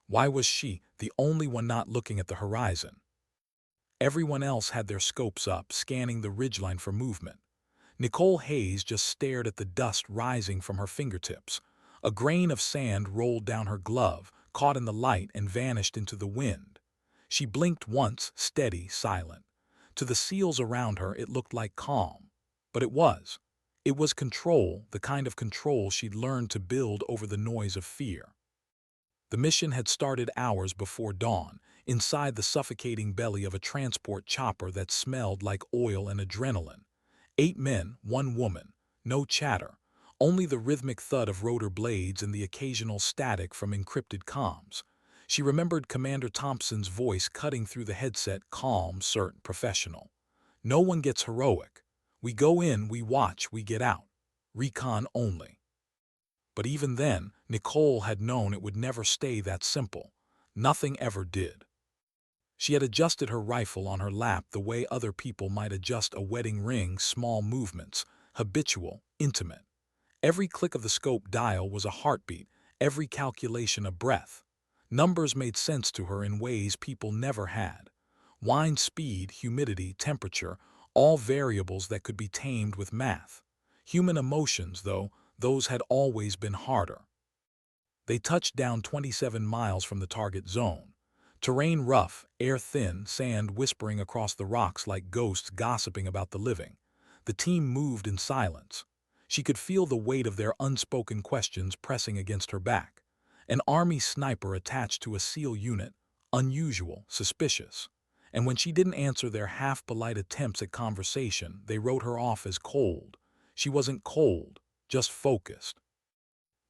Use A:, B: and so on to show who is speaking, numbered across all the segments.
A: Why was she the only one not looking at the horizon? Everyone else had their scopes up, scanning the ridgeline for movement. Nicole Hayes just stared at the dust rising from her fingertips. A grain of sand rolled down her glove, caught in the light, and vanished into the wind. She blinked once, steady, silent. To the seals around her, it looked like calm. But it was. It was control, the kind of control she'd learned to build over the noise of fear. The mission had started hours before dawn, inside the suffocating belly of a transport chopper that smelled like oil and adrenaline. 8 men, 1 woman, no chatter, only the rhythmic thud of rotor blades and the occasional static from encrypted comms. She remembered Commander Thompson's voice cutting through the headset, calm, certain, professional. No one gets heroic. We go in, we watch, we get out. Recon only. But even then, Nicole had known it would never stay that simple. Nothing ever did. She had adjusted her rifle on her lap the way other people might adjust a wedding ring, small movements, habitual, intimate. Every click of the scope dial was a heartbeat, every calculation a breath. Numbers made sense to her in ways people never had. Wind speed, humidity, temperature, all variables that could be tamed with math. Human emotions, though, those had always been harder. They touched down 27 miles from the target zone. Terrain rough, air thin, sand whispering across the rocks like ghosts gossiping about the living. The team moved in silence. She could feel the weight of their unspoken questions pressing against her back. An army sniper attached to a SEAL unit, unusual, suspicious. And when she didn't answer their half-polite attempts at conversation, they wrote her off as cold. She wasn't cold, just focused.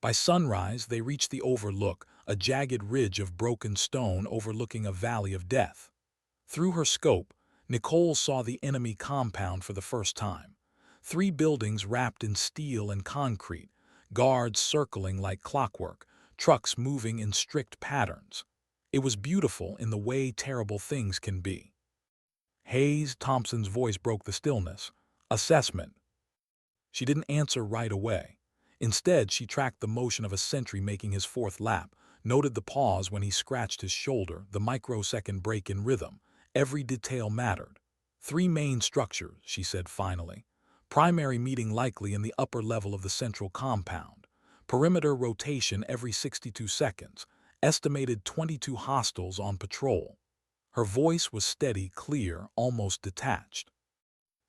A: By sunrise, they reached the overlook, a jagged ridge of broken stone overlooking a valley of death. Through her scope, Nicole saw the enemy compound for the first time. 3 buildings wrapped in steel and concrete, guards circling like clockwork, trucks moving in strict patterns. It was beautiful in the way terrible things can be. Hayes, Thompson's voice broke the stillness. Assessment. She didn't answer right away. Instead, she tracked the motion of a sentry making his 4th lap, noted the pause when he scratched his shoulder, the microsecond break in rhythm. Every detail mattered. 3 main structures, she said finally. Primary meeting likely in the upper level of the central compound. Perimeter rotation every 62 seconds. Estimated 22 hostiles on patrol. Her voice was steady, clear, almost detached.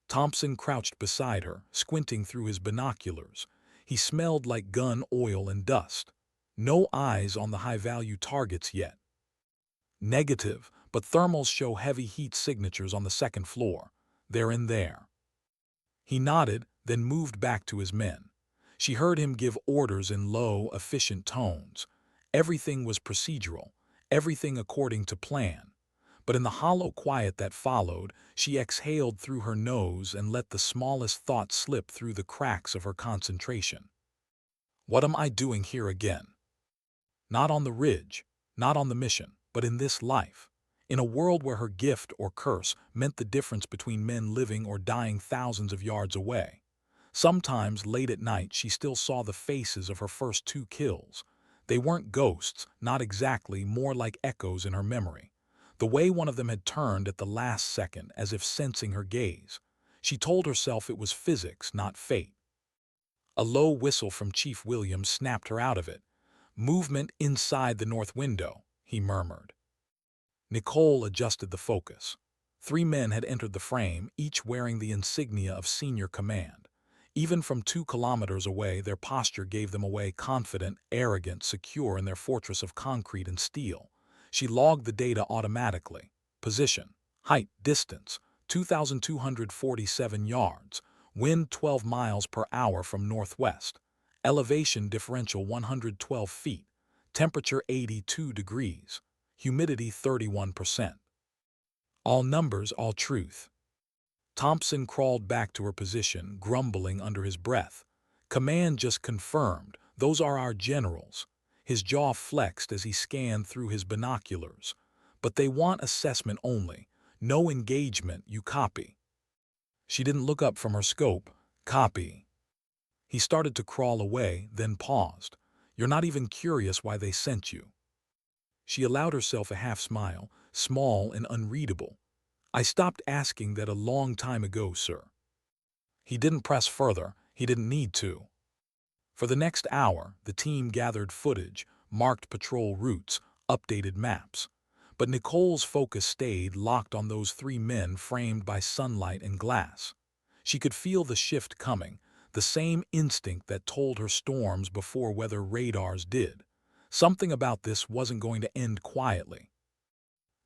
A: Thompson crouched beside her, squinting through his binoculars. He smelled like gun oil and dust. No eyes on the high-value targets yet. Negative, but thermals show heavy heat signatures on the 2nd floor. They're in there. He nodded, then moved back to his men. She heard him give orders in low, efficient tones. Everything was procedural, everything according to plan. But in the hollow quiet that followed, she exhaled through her nose and let the smallest thought slip through the cracks of her concentration. What am I doing here again? Not on the ridge, not on the mission, but in this life. In a world where her gift or curse meant the difference between men living or dying thousands of yards away. Sometimes, late at night, she still saw the faces of her first 2 kills. They weren't ghosts, not exactly, more like echoes in her memory. The way one of them had turned at the last second, as if sensing her gaze. She told herself it was physics, not fate. A low whistle from Chief Williams snapped her out of it. Movement inside the north window, he murmured. Nicole adjusted the focus. 3 men had entered the frame, each wearing the insignia of senior command. Even from 2 kilometers away, their posture gave them away, confident, arrogant, secure in their fortress of concrete and steel. She logged the data automatically. Position, height, distance, 2,247 yards. Wind 12 miles per hour from northwest. Elevation differential 112 feet. Temperature 82 degrees. Humidity 31%. All numbers, all truth. Thompson crawled back to her position, grumbling under his breath. Command just confirmed. Those are our generals. His jaw flexed as he scanned through his binoculars. But they want assessment only. No engagement, you copy. She didn't look up from her scope. Copy. He started to crawl away, then paused. You're not even curious why they sent you. She allowed herself a half-smile, small and unreadable. "I stopped asking that a long time ago, sir." He didn't press further. He didn't need to. For the next hour, the team gathered footage, marked patrol routes, updated maps. But Nicole's focus stayed locked on those three men framed by sunlight and glass. She could feel the shift coming, the same instinct that told her storms before weather radars did. Something about this wasn't going to end quietly.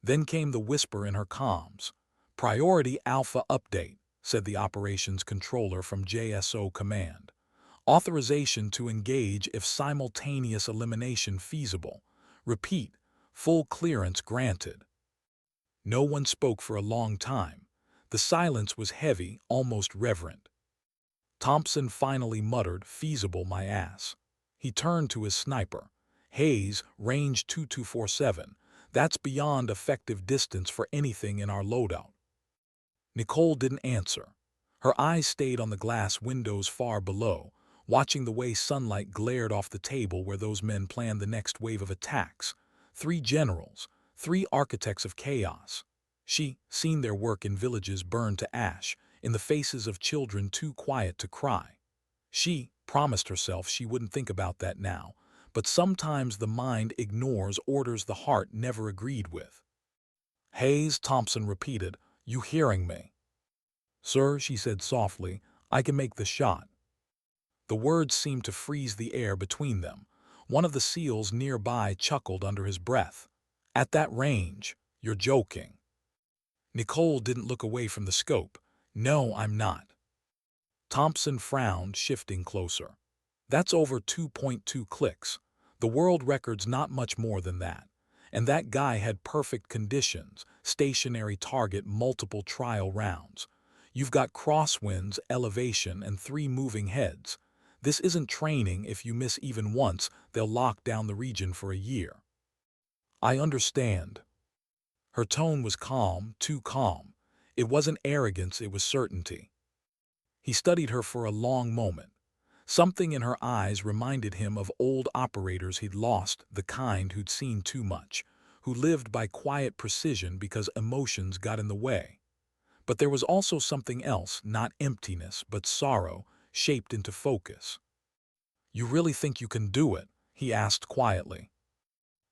A: Then came the whisper in her comms. "Priority Alpha update," said the operations controller from JSO Command. "Authorization to engage if simultaneous elimination feasible. Repeat, full clearance granted." No one spoke for a long time. The silence was heavy, almost reverent. Thompson finally muttered, "Feasible, my ass." He turned to his sniper. "Hayes, range 2247. That's beyond effective distance for anything in our loadout." Nicole didn't answer. Her eyes stayed on the glass windows far below, watching the way sunlight glared off the table where those men planned the next wave of attacks. Three generals, three architects of chaos. She seen their work in villages burned to ash, in the faces of children too quiet to cry. She promised herself she wouldn't think about that now, but sometimes the mind ignores orders the heart never agreed with. "Hayes," Thompson repeated, "you hearing me?" "Sir," she said softly, "I can make the shot." The words seemed to freeze the air between them. One of the SEALs nearby chuckled under his breath. "At that range, you're joking." Nicole didn't look away from the scope. "No, I'm not." Thompson frowned, shifting closer. "That's over 2.2 clicks. The world record's not much more than that. And that guy had perfect conditions, stationary target, multiple trial rounds. You've got crosswinds, elevation, and three moving heads. This isn't training. If you miss even once, they'll lock down the region for a year." "I understand." Her tone was calm, too calm. It wasn't arrogance, it was certainty. He studied her for a long moment. Something in her eyes reminded him of old operators he'd lost, the kind who'd seen too much, who lived by quiet precision because emotions got in the way. But there was also something else, not emptiness, but sorrow, shaped into focus. "You really think you can do it?" he asked quietly.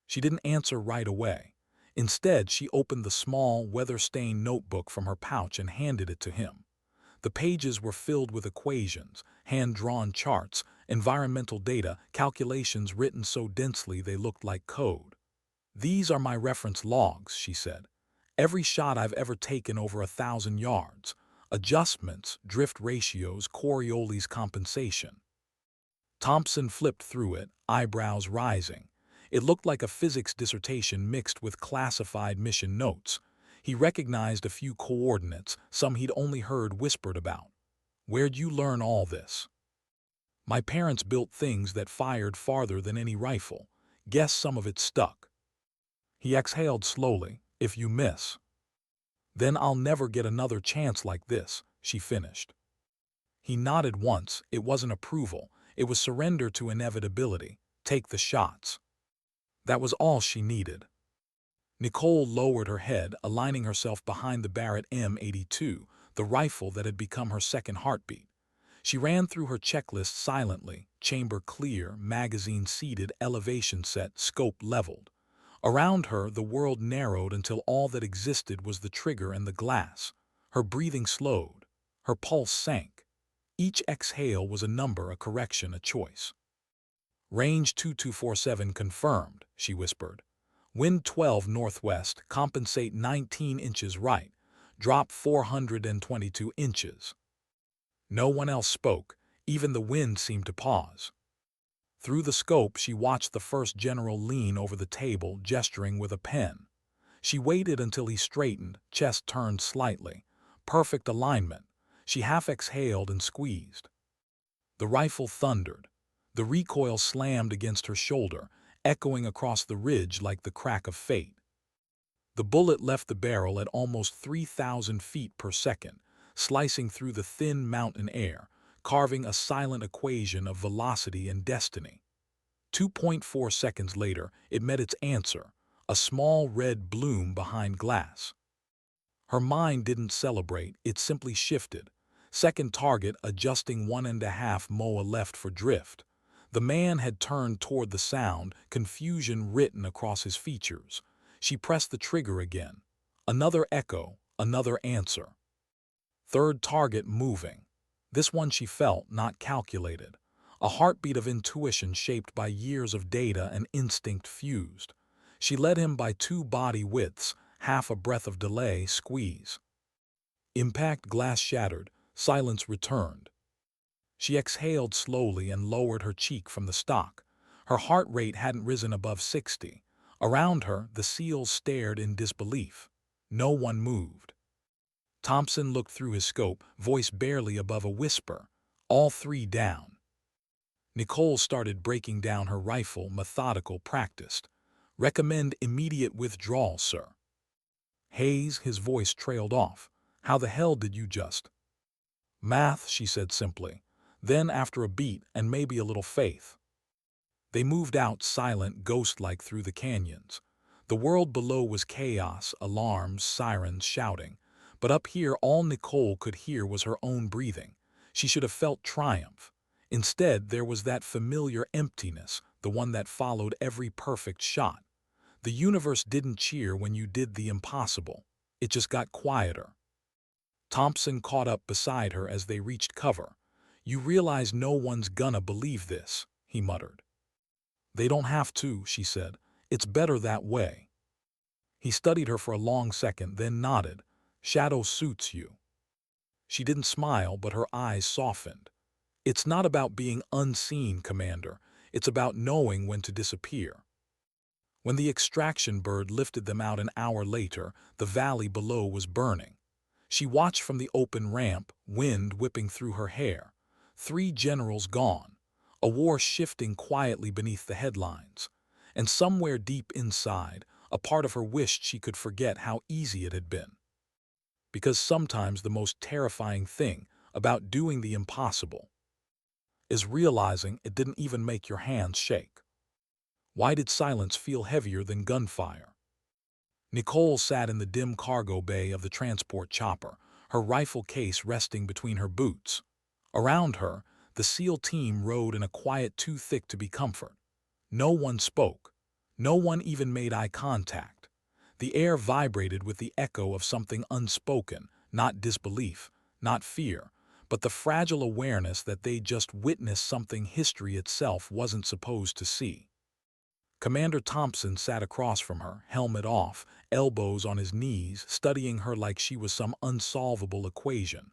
A: She didn't answer right away. Instead, she opened the small, weather-stained notebook from her pouch and handed it to him. The pages were filled with equations, hand-drawn charts, environmental data, calculations written so densely they looked like code. "These are my reference logs," she said. "Every shot I've ever taken over 1,000 yards. Adjustments, drift ratios, Coriolis compensation." Thompson flipped through it, eyebrows rising. It looked like a physics dissertation mixed with classified mission notes. He recognized a few coordinates, some he'd only heard whispered about. "Where'd you learn all this?" "My parents built things that fired farther than any rifle. Guess some of it stuck." He exhaled slowly. "If you miss." "Then I'll never get another chance like this," she finished. He nodded once. It wasn't approval. It was surrender to inevitability. Take the shots. That was all she needed. Nicole lowered her head, aligning herself behind the Barrett M82, the rifle that had become her second heartbeat. She ran through her checklist silently: chamber clear, magazine seated, elevation set, scope leveled. Around her, the world narrowed until all that existed was the trigger and the glass. Her breathing slowed. Her pulse sank. Each exhale was a number, a correction, a choice. "Range 2247 confirmed," she whispered. "Wind 12 northwest, compensate 19 inches right. Drop 422 inches." No one else spoke. Even the wind seemed to pause. Through the scope, she watched the first general lean over the table, gesturing with a pen. She waited until he straightened, chest turned slightly. Perfect alignment. She half exhaled and squeezed. The rifle thundered. The recoil slammed against her shoulder, echoing across the ridge like the crack of fate. The bullet left the barrel at almost 3,000 feet per second, slicing through the thin mountain air, carving a silent equation of velocity and destiny. 2.4 seconds later, it met its answer, a small red bloom behind glass. Her mind didn't celebrate, it simply shifted. Second target adjusting 1.5 moa left for drift. The man had turned toward the sound, confusion written across his features. She pressed the trigger again. Another echo, another answer. Third target moving. This one she felt, not calculated. A heartbeat of intuition shaped by years of data and instinct fused. She led him by 2 body widths, half a breath of delay, squeeze. Impact, glass shattered, silence returned. She exhaled slowly and lowered her cheek from the stock. Her heart rate hadn't risen above 60. Around her, the SEALs stared in disbelief. No one moved. Thompson looked through his scope, voice barely above a whisper. All 3 down. Nicole started breaking down her rifle, methodical, practiced. Recommend immediate withdrawal, sir. Hayes, his voice trailed off. How the hell did you just? Math, she said simply. Then, after a beat and maybe a little faith. They moved out, silent, ghost-like, through the canyons. The world below was chaos, alarms, sirens, shouting. But up here, all Nicole could hear was her own breathing. She should have felt triumph. Instead, there was that familiar emptiness, the one that followed every perfect shot. The universe didn't cheer when you did the impossible. It just got quieter. Thompson caught up beside her as they reached cover. You realize no one's gonna believe this, he muttered. They don't have to, she said. It's better that way. He studied her for a long second, then nodded. Shadow suits you. She didn't smile, but her eyes softened. It's not about being unseen, Commander. It's about knowing when to disappear. When the extraction bird lifted them out an hour later, the valley below was burning. She watched from the open ramp, wind whipping through her hair. 3 generals gone, a war shifting quietly beneath the headlines. And somewhere deep inside, a part of her wished she could forget how easy it had been. Because sometimes the most terrifying thing about doing the impossible is realizing it didn't even make your hands shake. Why did silence feel heavier than gunfire? Nicole sat in the dim cargo bay of the transport chopper, her rifle case resting between her boots. Around her, the SEAL team rode in a quiet too thick to be comfort. No one spoke. No one even made eye contact. The air vibrated with the echo of something unspoken, not disbelief, not fear, but the fragile awareness that they just witnessed something history itself wasn't supposed to see. Commander Thompson sat across from her, helmet off, elbows on his knees, studying her like she was some unsolvable equation.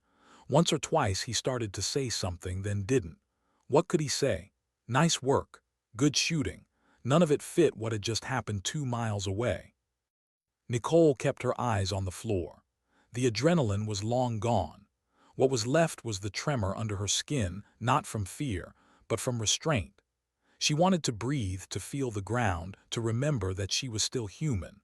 A: Once or twice he started to say something, then didn't. What could he say? Nice work. Good shooting. None of it fit what had just happened 2 miles away. Nicole kept her eyes on the floor. The adrenaline was long gone. What was left was the tremor under her skin, not from fear, but from restraint. She wanted to breathe, to feel the ground, to remember that she was still human.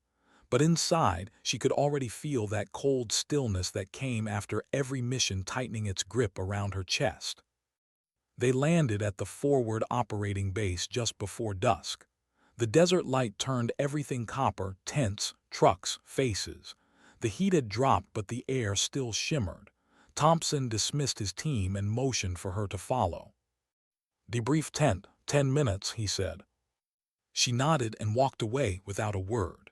A: But inside, she could already feel that cold stillness that came after every mission tightening its grip around her chest. They landed at the forward operating base just before dusk. The desert light turned everything copper, tents, trucks, faces. The heat had dropped, but the air still shimmered. Thompson dismissed his team and motioned for her to follow. Debrief tent, 10 minutes, he said. She nodded and walked away without a word.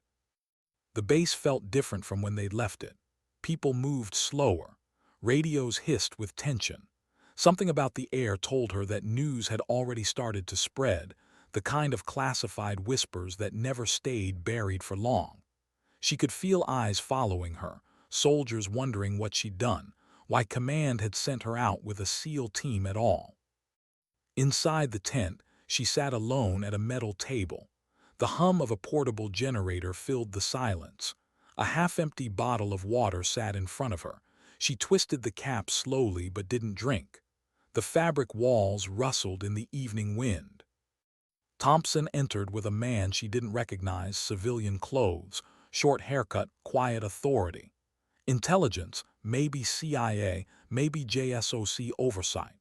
A: The base felt different from when they'd left it. People moved slower. Radios hissed with tension. Something about the air told her that news had already started to spread, the kind of classified whispers that never stayed buried for long. She could feel eyes following her, soldiers wondering what she'd done, why command had sent her out with a SEAL team at all. Inside the tent, she sat alone at a metal table. The hum of a portable generator filled the silence. A half-empty bottle of water sat in front of her. She twisted the cap slowly but didn't drink. The fabric walls rustled in the evening wind. Thompson entered with a man she didn't recognize, civilian clothes, short haircut, quiet authority. Intelligence, maybe CIA, maybe JSOC oversight.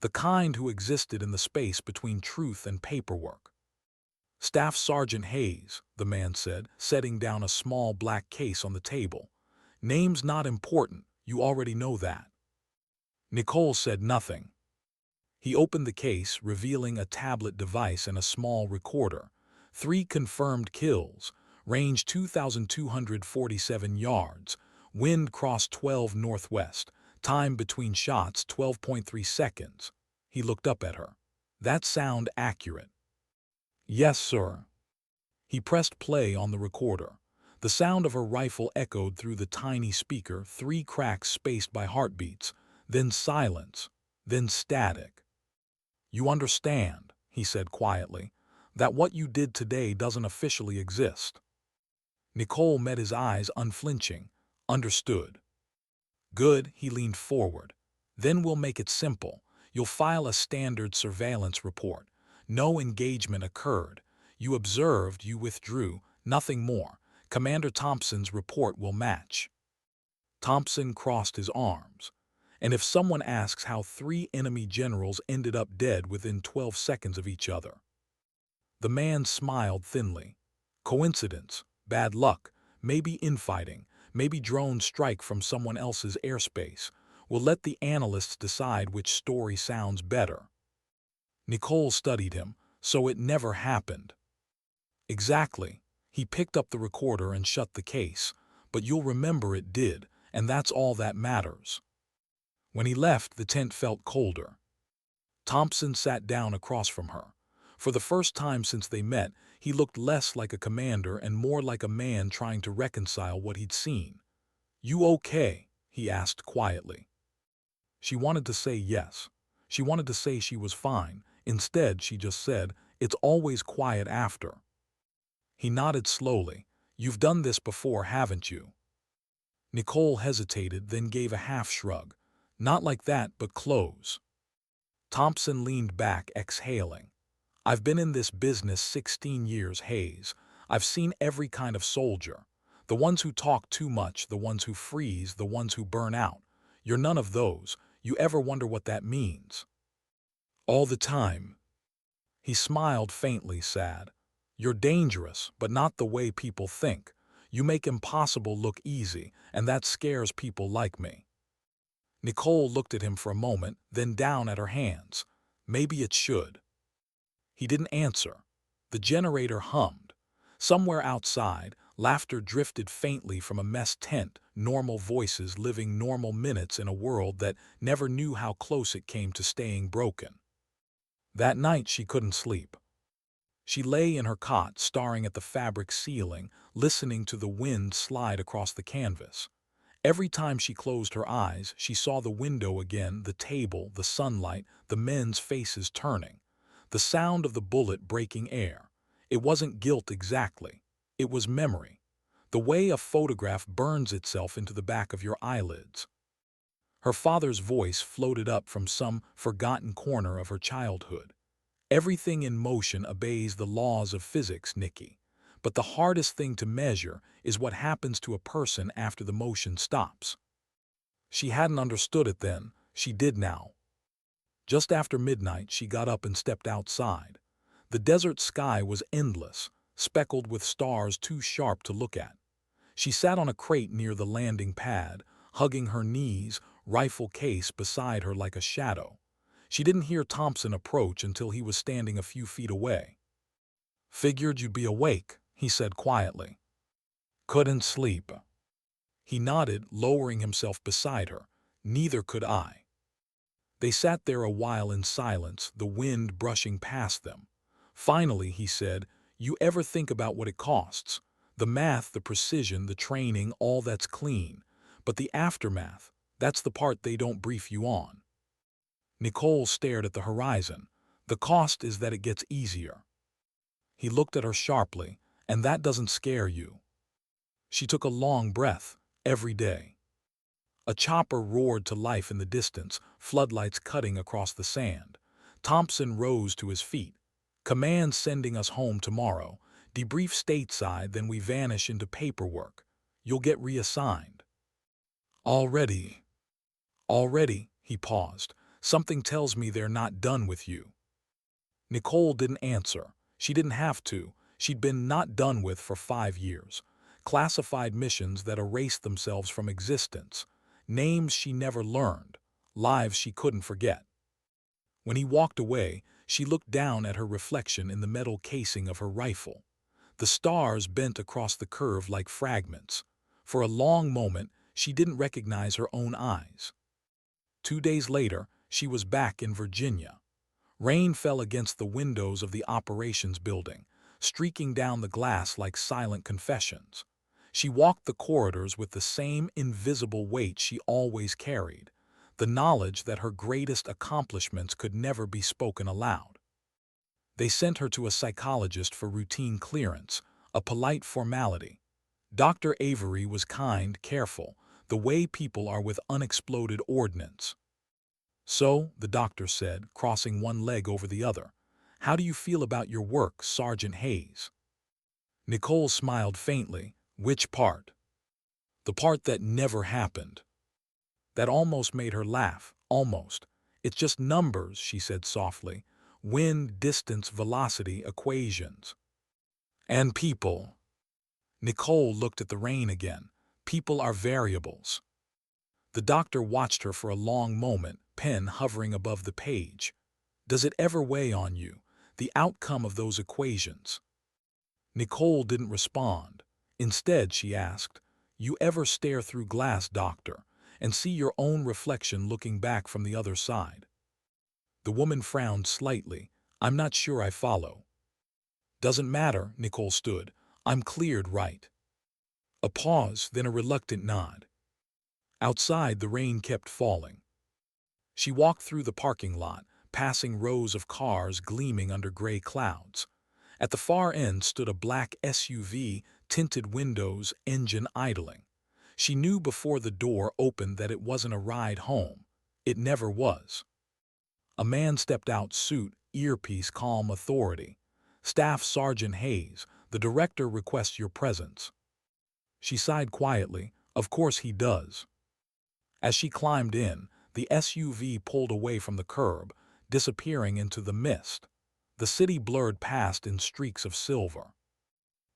A: The kind who existed in the space between truth and paperwork. Staff Sergeant Hayes, the man said, setting down a small black case on the table. Name's not important, you already know that. Nicole said nothing. He opened the case, revealing a tablet device and a small recorder. 3 confirmed kills, range 2,247 yards, wind cross 12 northwest, time between shots 12.3 seconds. He looked up at her. That sound accurate? Yes, sir. He pressed play on the recorder. The sound of her rifle echoed through the tiny speaker, 3 cracks spaced by heartbeats, then silence, then static. You understand, he said quietly, that what you did today doesn't officially exist. Nicole met his eyes unflinching. Understood. Good, he leaned forward. Then we'll make it simple. You'll file a standard surveillance report. No engagement occurred. You observed, you withdrew, nothing more. Commander Thompson's report will match. Thompson crossed his arms. And if someone asks how 3 enemy generals ended up dead within 12 seconds of each other? The man smiled thinly. Coincidence, bad luck, maybe infighting, maybe drone strike from someone else's airspace. We'll let the analysts decide which story sounds better. Nicole studied him, so it never happened. Exactly. He picked up the recorder and shut the case, but you'll remember it did, and that's all that matters. When he left, the tent felt colder. Thompson sat down across from her. For the first time since they met, he looked less like a commander and more like a man trying to reconcile what he'd seen. You okay? He asked quietly. She wanted to say yes. She wanted to say she was fine. Instead, she just said, it's always quiet after. He nodded slowly. You've done this before, haven't you? Nicole hesitated, then gave a half shrug. Not like that, but close. Thompson leaned back, exhaling. I've been in this business 16 years, Hayes. I've seen every kind of soldier. The ones who talk too much, the ones who freeze, the ones who burn out. You're none of those. You ever wonder what that means? All the time. He smiled faintly, sad. You're dangerous, but not the way people think. You make impossible look easy, and that scares people like me. Nicole looked at him for a moment, then down at her hands. Maybe it should. He didn't answer. The generator hummed. Somewhere outside, laughter drifted faintly from a mess tent, normal voices living normal minutes in a world that never knew how close it came to staying broken. That night she couldn't sleep. She lay in her cot, staring at the fabric ceiling, listening to the wind slide across the canvas. Every time she closed her eyes, she saw the window again, the table, the sunlight, the men's faces turning. The sound of the bullet breaking air. It wasn't guilt exactly. It was memory. The way a photograph burns itself into the back of your eyelids. Her father's voice floated up from some forgotten corner of her childhood. Everything in motion obeys the laws of physics, Nikki. But the hardest thing to measure is what happens to a person after the motion stops. She hadn't understood it then. She did now. Just after midnight, she got up and stepped outside. The desert sky was endless, speckled with stars too sharp to look at. She sat on a crate near the landing pad, hugging her knees, rifle case beside her like a shadow. She didn't hear Thompson approach until he was standing a few feet away. Figured you'd be awake, he said quietly. Couldn't sleep. He nodded, lowering himself beside her. Neither could I. They sat there a while in silence, the wind brushing past them. Finally, he said, you ever think about what it costs? The math, the precision, the training, all that's clean. But the aftermath, that's the part they don't brief you on. Nicole stared at the horizon. The cost is that it gets easier. He looked at her sharply. And that doesn't scare you. She took a long breath. Every day. A chopper roared to life in the distance, floodlights cutting across the sand. Thompson rose to his feet. Command sending us home tomorrow. Debrief stateside, then we vanish into paperwork. You'll get reassigned. Already. Already, he paused. Something tells me they're not done with you. Nicole didn't answer. She didn't have to. She'd been not done with for 5 years. Classified missions that erased themselves from existence. Names she never learned. Lives she couldn't forget. When he walked away, she looked down at her reflection in the metal casing of her rifle. The stars bent across the curve like fragments. For a long moment, she didn't recognize her own eyes. 2 days later, she was back in Virginia. Rain fell against the windows of the operations building, streaking down the glass like silent confessions. She walked the corridors with the same invisible weight she always carried, the knowledge that her greatest accomplishments could never be spoken aloud. They sent her to a psychologist for routine clearance, a polite formality. Dr. Avery was kind, careful, the way people are with unexploded ordnance. "So," the doctor said, crossing one leg over the other, "how do you feel about your work, Sergeant Hayes?" Nicole smiled faintly. "Which part?" "The part that never happened." That almost made her laugh. Almost. "It's just numbers," she said softly. "Wind, distance, velocity, equations." "And people." Nicole looked at the rain again. "People are variables." The doctor watched her for a long moment, pen hovering above the page. "Does it ever weigh on you, the outcome of those equations?" Nicole didn't respond. Instead, she asked, "You ever stare through glass, doctor, and see your own reflection looking back from the other side?" The woman frowned slightly. "I'm not sure I follow." "Doesn't matter," Nicole stood. "I'm cleared, right?" A pause, then a reluctant nod. Outside, the rain kept falling. She walked through the parking lot, passing rows of cars gleaming under gray clouds. At the far end stood a black SUV, tinted windows, engine idling. She knew before the door opened that it wasn't a ride home. It never was. A man stepped out, suit, earpiece, calm authority. "Staff Sergeant Hayes, the director requests your presence." She sighed quietly. "Of course he does." As she climbed in, the SUV pulled away from the curb, disappearing into the mist. The city blurred past in streaks of silver.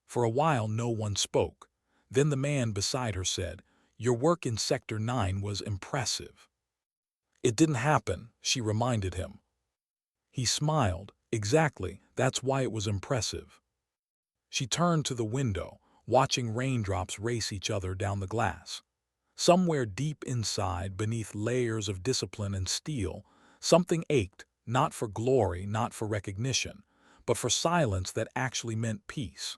A: For a while no one spoke. Then the man beside her said, "Your work in Sector 9 was impressive." "It didn't happen," she reminded him. He smiled. "Exactly, that's why it was impressive." She turned to the window, watching raindrops race each other down the glass. Somewhere deep inside, beneath layers of discipline and steel, something ached, not for glory, not for recognition, but for silence that actually meant peace.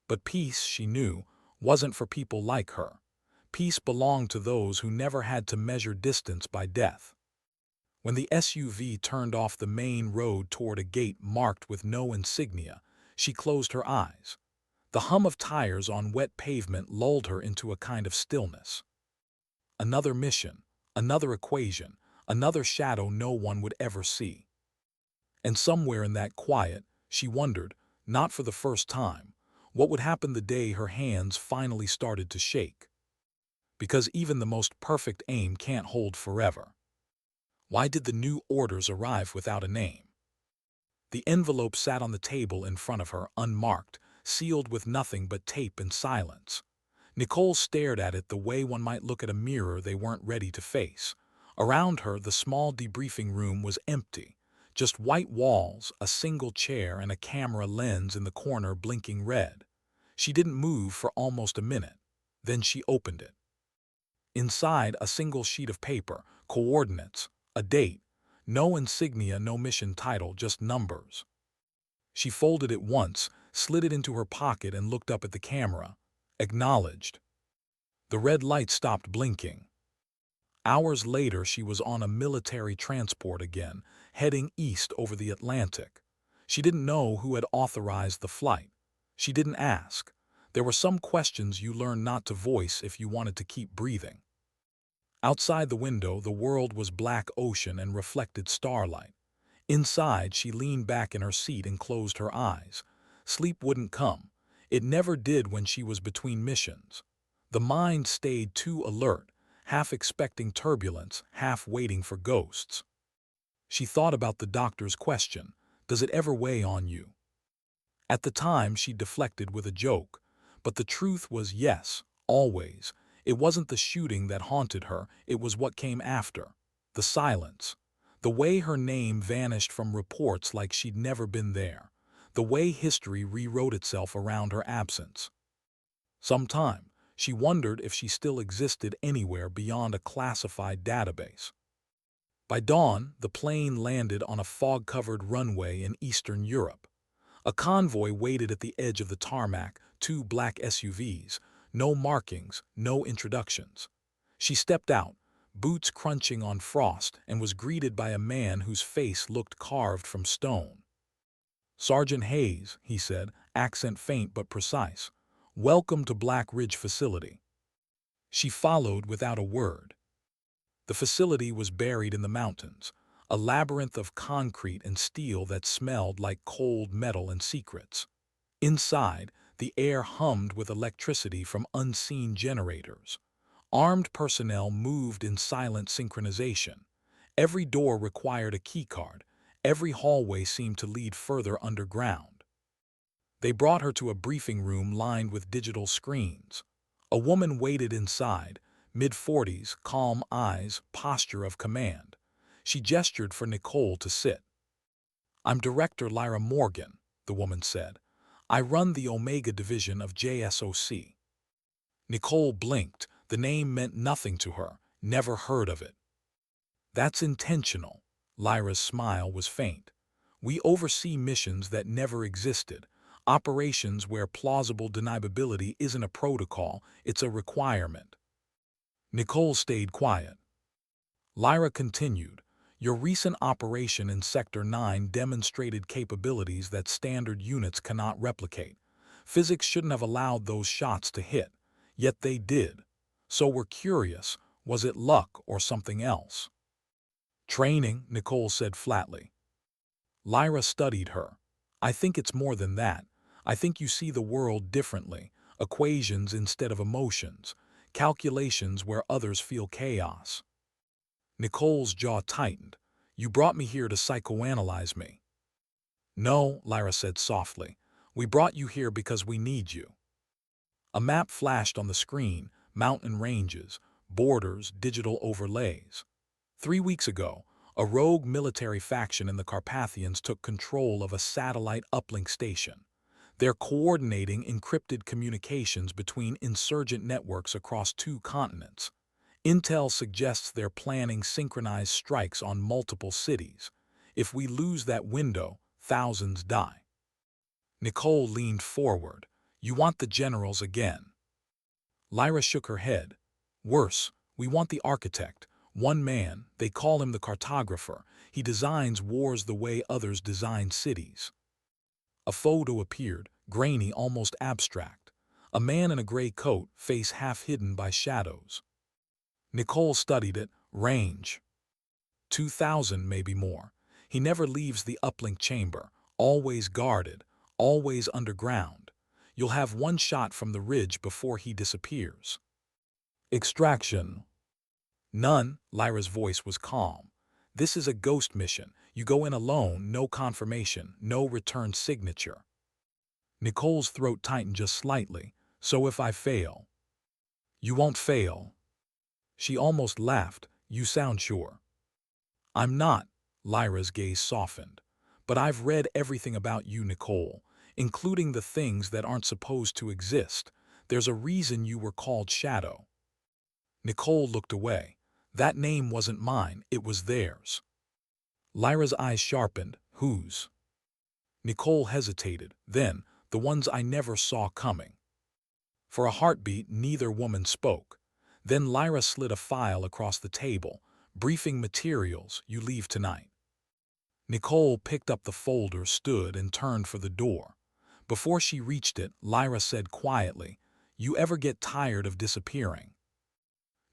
A: But peace, she knew, wasn't for people like her. Peace belonged to those who never had to measure distance by death. When the SUV turned off the main road toward a gate marked with no insignia, she closed her eyes. The hum of tires on wet pavement lulled her into a kind of stillness. Another mission, another equation, another shadow no one would ever see. And somewhere in that quiet, she wondered, not for the first time, what would happen the day her hands finally started to shake. Because even the most perfect aim can't hold forever. Why did the new orders arrive without a name? The envelope sat on the table in front of her, unmarked, sealed with nothing but tape and silence. Nicole stared at it the way one might look at a mirror they weren't ready to face. Around her, the small debriefing room was empty. Just white walls, a single chair, and a camera lens in the corner blinking red. She didn't move for almost a minute. Then she opened it. Inside, a single sheet of paper, coordinates, a date. No insignia, no mission title, just numbers. She folded it once, slid it into her pocket, and looked up at the camera. Acknowledged. The red light stopped blinking. Hours later, she was on a military transport again, heading east over the Atlantic. She didn't know who had authorized the flight. She didn't ask. There were some questions you learned not to voice if you wanted to keep breathing. Outside the window, the world was black ocean and reflected starlight. Inside, she leaned back in her seat and closed her eyes. Sleep wouldn't come. It never did when she was between missions. The mind stayed too alert, half expecting turbulence, half waiting for ghosts. She thought about the doctor's question, "Does it ever weigh on you?" At the time, she deflected with a joke, but the truth was yes, always. It wasn't the shooting that haunted her, it was what came after. The silence. The way her name vanished from reports like she'd never been there. The way history rewrote itself around her absence. Sometime, she wondered if she still existed anywhere beyond a classified database. By dawn, the plane landed on a fog-covered runway in Eastern Europe. A convoy waited at the edge of the tarmac, two black SUVs, no markings, no introductions. She stepped out, boots crunching on frost, and was greeted by a man whose face looked carved from stone. "Sergeant Hayes," he said, accent faint but precise. "Welcome to Black Ridge Facility." She followed without a word. The facility was buried in the mountains, a labyrinth of concrete and steel that smelled like cold metal and secrets. Inside, the air hummed with electricity from unseen generators. Armed personnel moved in silent synchronization. Every door required a keycard. Every hallway seemed to lead further underground. They brought her to a briefing room lined with digital screens. A woman waited inside, mid-40s, calm eyes, posture of command. She gestured for Nicole to sit. "I'm Director Lyra Morgan," the woman said. "I run the Omega division of JSOC." Nicole blinked. The name meant nothing to her, never heard of it. "That's intentional." Lyra's smile was faint. "We oversee missions that never existed, operations where plausible deniability isn't a protocol, it's a requirement." Nicole stayed quiet. Lyra continued, "Your recent operation in Sector 9 demonstrated capabilities that standard units cannot replicate. Physics shouldn't have allowed those shots to hit, yet they did. So we're curious, was it luck or something else?" "Training," Nicole said flatly. Lyra studied her. "I think it's more than that. I think you see the world differently, equations instead of emotions, calculations where others feel chaos." Nicole's jaw tightened. "You brought me here to psychoanalyze me." "No," Lyra said softly. "We brought you here because we need you." A map flashed on the screen, mountain ranges, borders, digital overlays. 3 weeks ago, a rogue military faction in the Carpathians took control of a satellite uplink station. They're coordinating encrypted communications between insurgent networks across 2 continents. Intel suggests they're planning synchronized strikes on multiple cities. If we lose that window, thousands die. Nicole leaned forward. "You want the generals again?" Lyra shook her head. "Worse, we want the architect. One man, they call him the cartographer. He designs wars the way others design cities." A photo appeared, grainy, almost abstract. A man in a gray coat, face half hidden by shadows. Nicole studied it. Range. 2,000, maybe more. He never leaves the uplink chamber, always guarded, always underground. You'll have one shot from the ridge before he disappears. Extraction. None, Lyra's voice was calm. This is a ghost mission. You go in alone, no confirmation, no return signature. Nicole's throat tightened just slightly. "So if I fail?" "You won't fail." She almost laughed. "You sound sure." "I'm not." Lyra's gaze softened. "But I've read everything about you, Nicole, including the things that aren't supposed to exist. There's a reason you were called Shadow." Nicole looked away. "That name wasn't mine, it was theirs." Lyra's eyes sharpened. "Whose?" Nicole hesitated. Then, "The ones I never saw coming." For a heartbeat, neither woman spoke. Then Lyra slid a file across the table. "Briefing materials, you leave tonight." Nicole picked up the folder, stood, and turned for the door. Before she reached it, Lyra said quietly, "You ever get tired of disappearing?"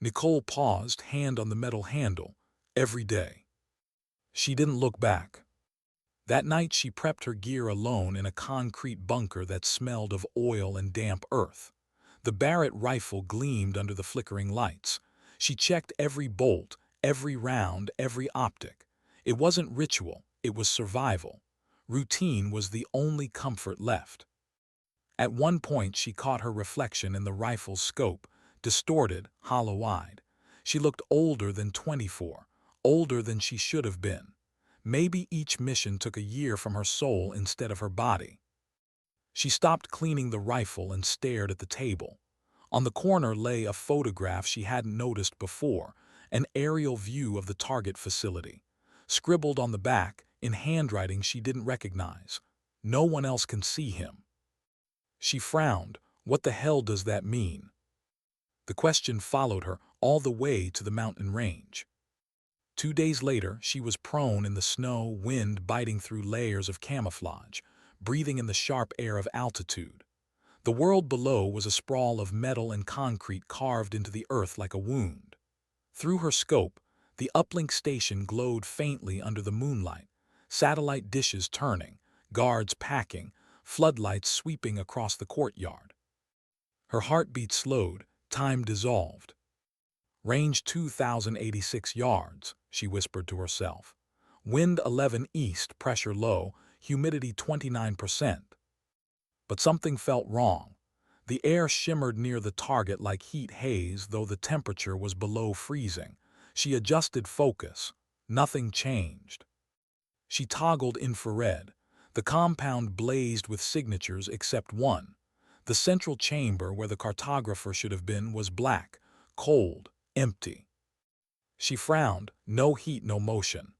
A: Nicole paused, hand on the metal handle. "Every day." She didn't look back. That night she prepped her gear alone in a concrete bunker that smelled of oil and damp earth. The Barrett rifle gleamed under the flickering lights. She checked every bolt, every round, every optic. It wasn't ritual, it was survival. Routine was the only comfort left. At one point she caught her reflection in the rifle's scope, distorted, hollow-eyed. She looked older than 24, older than she should have been. Maybe each mission took a year from her soul instead of her body. She stopped cleaning the rifle and stared at the table. On the corner lay a photograph she hadn't noticed before, an aerial view of the target facility. Scribbled on the back, in handwriting she didn't recognize. No one else can see him. She frowned. What the hell does that mean? The question followed her all the way to the mountain range. 2 days later, she was prone in the snow, wind biting through layers of camouflage, breathing in the sharp air of altitude. The world below was a sprawl of metal and concrete carved into the earth like a wound. Through her scope, the uplink station glowed faintly under the moonlight, satellite dishes turning, guards packing, floodlights sweeping across the courtyard. Her heartbeat slowed, time dissolved. Range 2,086 yards, she whispered to herself. Wind 11 east, pressure low, humidity 29%. But something felt wrong. The air shimmered near the target like heat haze, though the temperature was below freezing. She adjusted focus. Nothing changed. She toggled infrared. The compound blazed with signatures except one. The central chamber where the cartographer should have been was black, cold, empty. She frowned. No heat, no motion.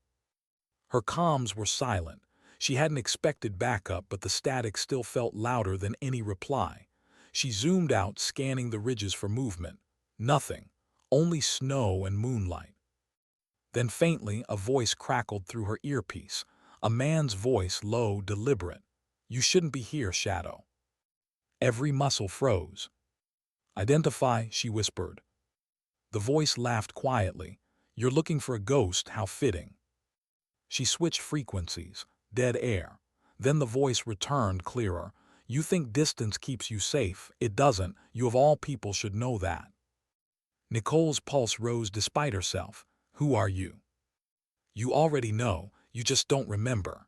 A: Her comms were silent. She hadn't expected backup, but the static still felt louder than any reply. She zoomed out, scanning the ridges for movement. Nothing. Only snow and moonlight. Then faintly, a voice crackled through her earpiece. A man's voice, low, deliberate. "You shouldn't be here, Shadow." Every muscle froze. "Identify," she whispered. The voice laughed quietly. "You're looking for a ghost, how fitting." She switched frequencies. Dead air. Then the voice returned, clearer. "You think distance keeps you safe. It doesn't. You of all people should know that." Nicole's pulse rose despite herself. "Who are you?" "You already know. You just don't remember."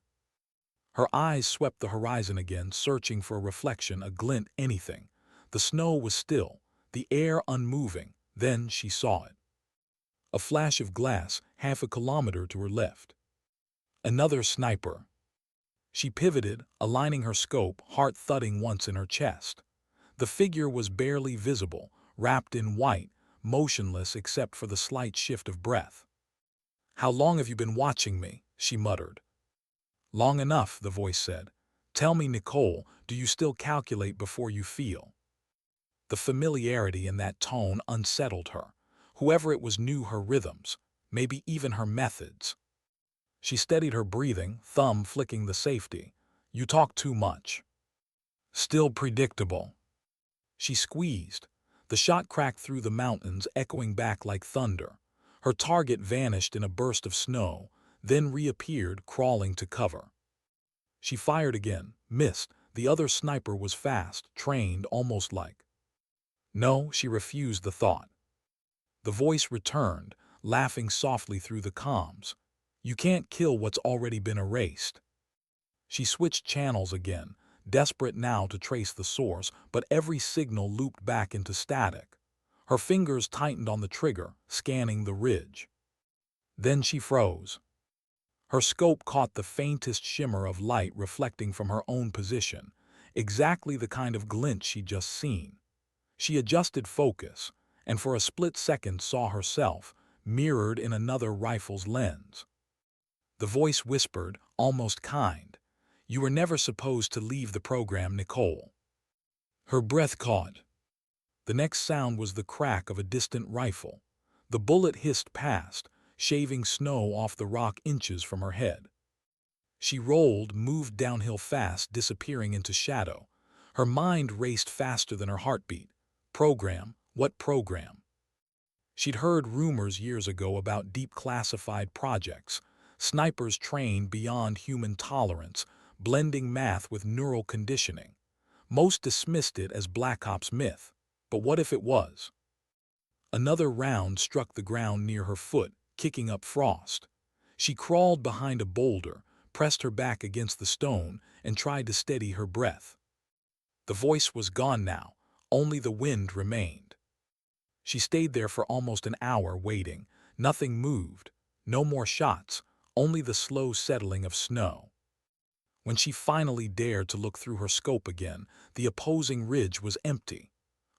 A: Her eyes swept the horizon again, searching for a reflection, a glint, anything. The snow was still, the air unmoving. Then she saw it. A flash of glass, half a kilometer to her left. Another sniper. She pivoted, aligning her scope, heart thudding once in her chest. The figure was barely visible, wrapped in white, motionless except for the slight shift of breath. "How long have you been watching me?" she muttered. "Long enough," the voice said. "Tell me, Nicole, do you still calculate before you feel?" The familiarity in that tone unsettled her. Whoever it was knew her rhythms, maybe even her methods. She steadied her breathing, thumb flicking the safety. "You talk too much." "Still predictable." She squeezed. The shot cracked through the mountains, echoing back like thunder. Her target vanished in a burst of snow, then reappeared, crawling to cover. She fired again, missed. The other sniper was fast, trained, almost like. No, she refused the thought. The voice returned, laughing softly through the comms. "You can't kill what's already been erased." She switched channels again, desperate now to trace the source, but every signal looped back into static. Her fingers tightened on the trigger, scanning the ridge. Then she froze. Her scope caught the faintest shimmer of light reflecting from her own position, exactly the kind of glint she'd just seen. She adjusted focus, and for a split second saw herself, mirrored in another rifle's lens. The voice whispered, almost kind, "You were never supposed to leave the program, Nicole." Her breath caught. The next sound was the crack of a distant rifle. The bullet hissed past, shaving snow off the rock inches from her head. She rolled, moved downhill fast, disappearing into shadow. Her mind raced faster than her heartbeat. Program? What program? She'd heard rumors years ago about deep classified projects, snipers trained beyond human tolerance, blending math with neural conditioning. Most dismissed it as Black Ops myth. But what if it was? Another round struck the ground near her foot, kicking up frost. She crawled behind a boulder, pressed her back against the stone and tried to steady her breath. The voice was gone now, only the wind remained. She stayed there for almost an hour waiting. Nothing moved, no more shots, only the slow settling of snow. When she finally dared to look through her scope again, the opposing ridge was empty.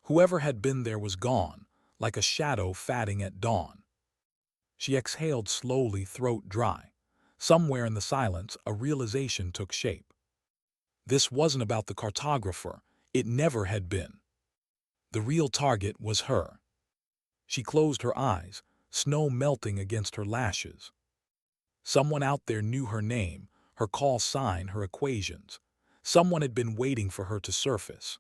A: Whoever had been there was gone, like a shadow fatting at dawn. She exhaled slowly, throat dry. Somewhere in the silence, a realization took shape. This wasn't about the cartographer. It never had been. The real target was her. She closed her eyes, snow melting against her lashes. Someone out there knew her name, her call sign, her equations. Someone had been waiting for her to surface.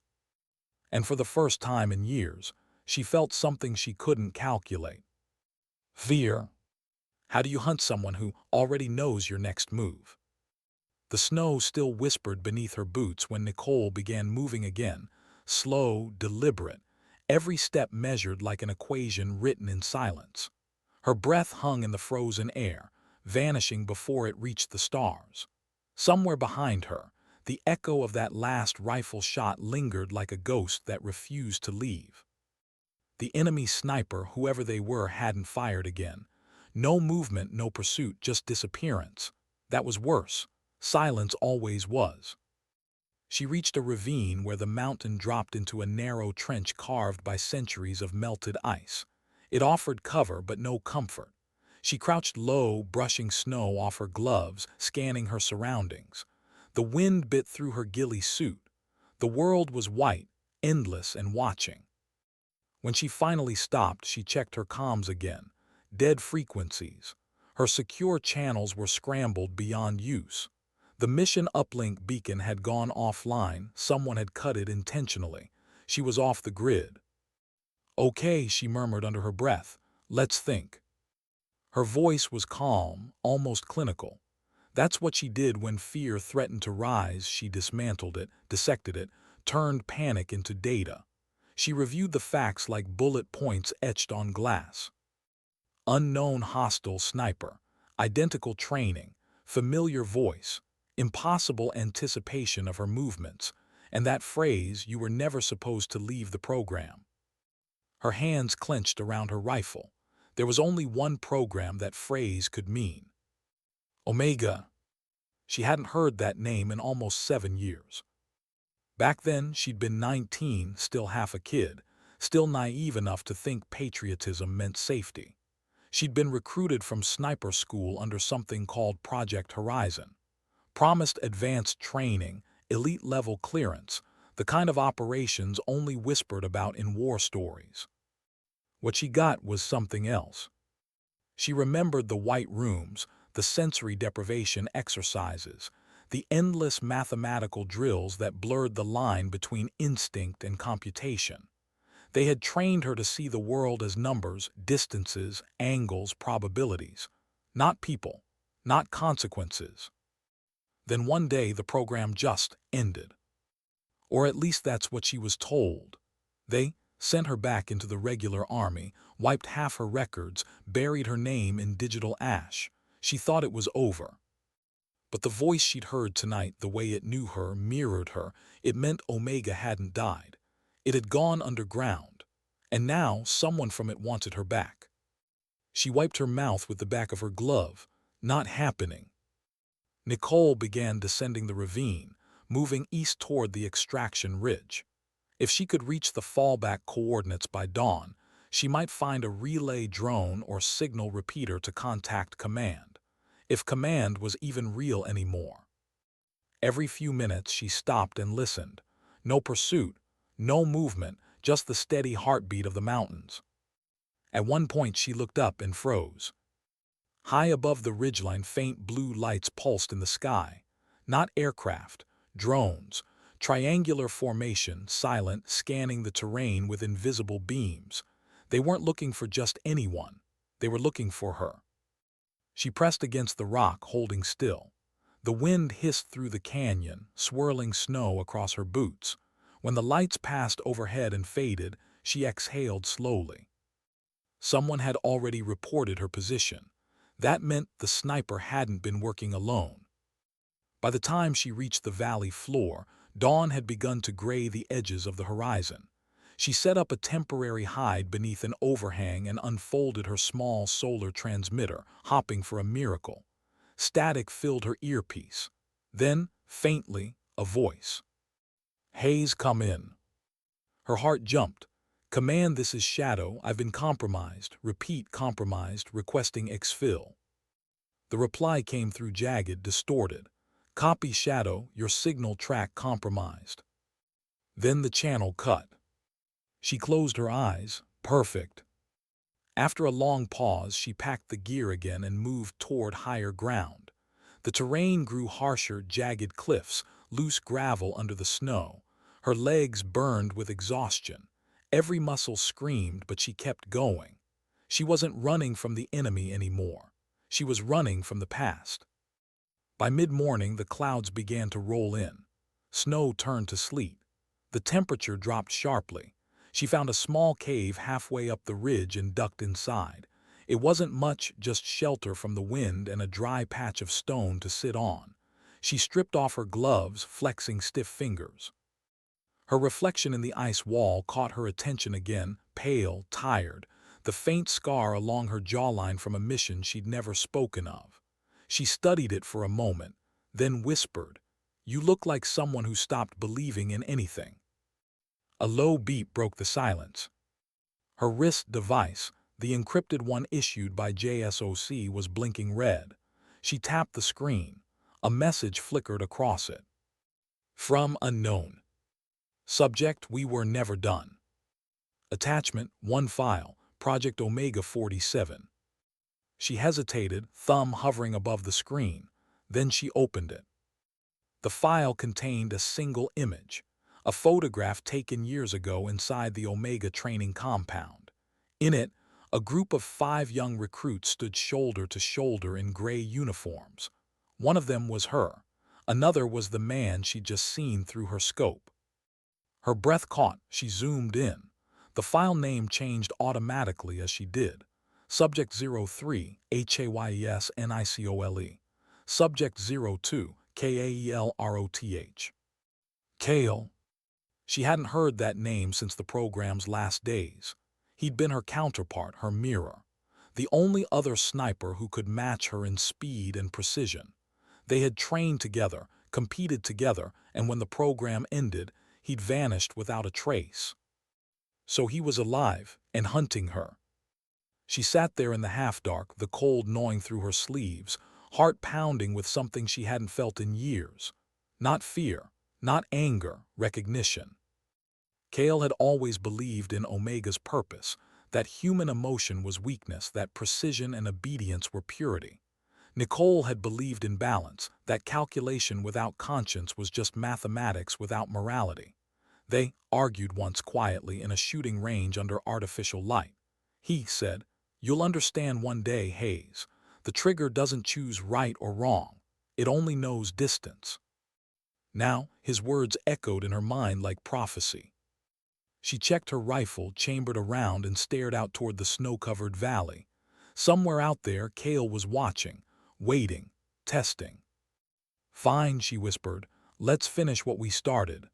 A: And for the first time in years, she felt something she couldn't calculate. Fear. How do you hunt someone who already knows your next move? The snow still whispered beneath her boots when Nicole began moving again, slow, deliberate, every step measured like an equation written in silence. Her breath hung in the frozen air, vanishing before it reached the stars. Somewhere behind her, the echo of that last rifle shot lingered like a ghost that refused to leave. The enemy sniper, whoever they were, hadn't fired again. No movement, no pursuit, just disappearance. That was worse. Silence always was. She reached a ravine where the mountain dropped into a narrow trench carved by centuries of melted ice. It offered cover but no comfort. She crouched low, brushing snow off her gloves, scanning her surroundings. The wind bit through her ghillie suit. The world was white, endless, and watching. When she finally stopped, she checked her comms again. Dead frequencies. Her secure channels were scrambled beyond use. The mission uplink beacon had gone offline. Someone had cut it intentionally. She was off the grid. "Okay," she murmured under her breath. "Let's think." Her voice was calm, almost clinical. That's what she did when fear threatened to rise. She dismantled it, dissected it, turned panic into data. She reviewed the facts like bullet points etched on glass. Unknown hostile sniper, identical training, familiar voice, impossible anticipation of her movements, and that phrase, "you were never supposed to leave the program." Her hands clenched around her rifle. There was only one program that phrase could mean. Omega. She hadn't heard that name in almost 7 years. Back then, she'd been 19, still half a kid, still naive enough to think patriotism meant safety. She'd been recruited from sniper school under something called Project Horizon. Promised advanced training, elite-level clearance, the kind of operations only whispered about in war stories. What she got was something else. She remembered the white rooms, the sensory deprivation exercises, the endless mathematical drills that blurred the line between instinct and computation. They had trained her to see the world as numbers, distances, angles, probabilities. Not people, not consequences. Then one day the program just ended. Or at least that's what she was told. They sent her back into the regular army, wiped half her records, buried her name in digital ash. She thought it was over. But the voice she'd heard tonight, the way it knew her, mirrored her. It meant Omega hadn't died. It had gone underground. And now someone from it wanted her back. She wiped her mouth with the back of her glove. Not happening. Nicole began descending the ravine, moving east toward the extraction ridge. If she could reach the fallback coordinates by dawn, she might find a relay drone or signal repeater to contact command. If command was even real anymore. Every few minutes she stopped and listened. No pursuit, no movement, just the steady heartbeat of the mountains. At one point she looked up and froze. High above the ridgeline, faint blue lights pulsed in the sky. Not aircraft, drones, triangular formation, silent, scanning the terrain with invisible beams. They weren't looking for just anyone. They were looking for her. She pressed against the rock, holding still. The wind hissed through the canyon, swirling snow across her boots. When the lights passed overhead and faded, she exhaled slowly. Someone had already reported her position. That meant the sniper hadn't been working alone. By the time she reached the valley floor, dawn had begun to gray the edges of the horizon. She set up a temporary hide beneath an overhang and unfolded her small solar transmitter, hopping for a miracle. Static filled her earpiece. Then, faintly, a voice. "Hayes, come in." Her heart jumped. "Command, this is Shadow. I've been compromised. Repeat, compromised, requesting exfil." The reply came through jagged, distorted. "Copy, Shadow, your signal track compromised." Then the channel cut. She closed her eyes. Perfect. After a long pause, she packed the gear again and moved toward higher ground. The terrain grew harsher, jagged cliffs, loose gravel under the snow. Her legs burned with exhaustion. Every muscle screamed, but she kept going. She wasn't running from the enemy anymore. She was running from the past. By mid-morning, the clouds began to roll in. Snow turned to sleet. The temperature dropped sharply. She found a small cave halfway up the ridge and ducked inside. It wasn't much, just shelter from the wind and a dry patch of stone to sit on. She stripped off her gloves, flexing stiff fingers. Her reflection in the ice wall caught her attention again, pale, tired, the faint scar along her jawline from a mission she'd never spoken of. She studied it for a moment, then whispered, "You look like someone who stopped believing in anything." A low beep broke the silence. Her wrist device, the encrypted one issued by JSOC, was blinking red. She tapped the screen. A message flickered across it. From unknown. Subject: we were never done. Attachment: one file, Project Omega 47. She hesitated, thumb hovering above the screen. Then she opened it. The file contained a single image, a photograph taken years ago inside the Omega training compound. In it, a group of 5 young recruits stood shoulder to shoulder in gray uniforms. One of them was her. Another was the man she'd just seen through her scope. Her breath caught. She zoomed in. The file name changed automatically as she did. Subject 03, HAYESNICOLE. Subject 02, KAELROTH. Kale. She hadn't heard that name since the program's last days. He'd been her counterpart, her mirror. The only other sniper who could match her in speed and precision. They had trained together, competed together, and when the program ended, he'd vanished without a trace. So he was alive and hunting her. She sat there in the half-dark, the cold gnawing through her sleeves, heart pounding with something she hadn't felt in years. Not fear, not anger, recognition. Kale had always believed in Omega's purpose, that human emotion was weakness, that precision and obedience were purity. Nicole had believed in balance, that calculation without conscience was just mathematics without morality. They argued once quietly in a shooting range under artificial light. He said, "You'll understand one day, Hayes. The trigger doesn't choose right or wrong. It only knows distance." Now, his words echoed in her mind like prophecy. She checked her rifle, chambered around, and stared out toward the snow-covered valley. Somewhere out there, Kale was watching, waiting, testing. "Fine," she whispered. "Let's finish what we started."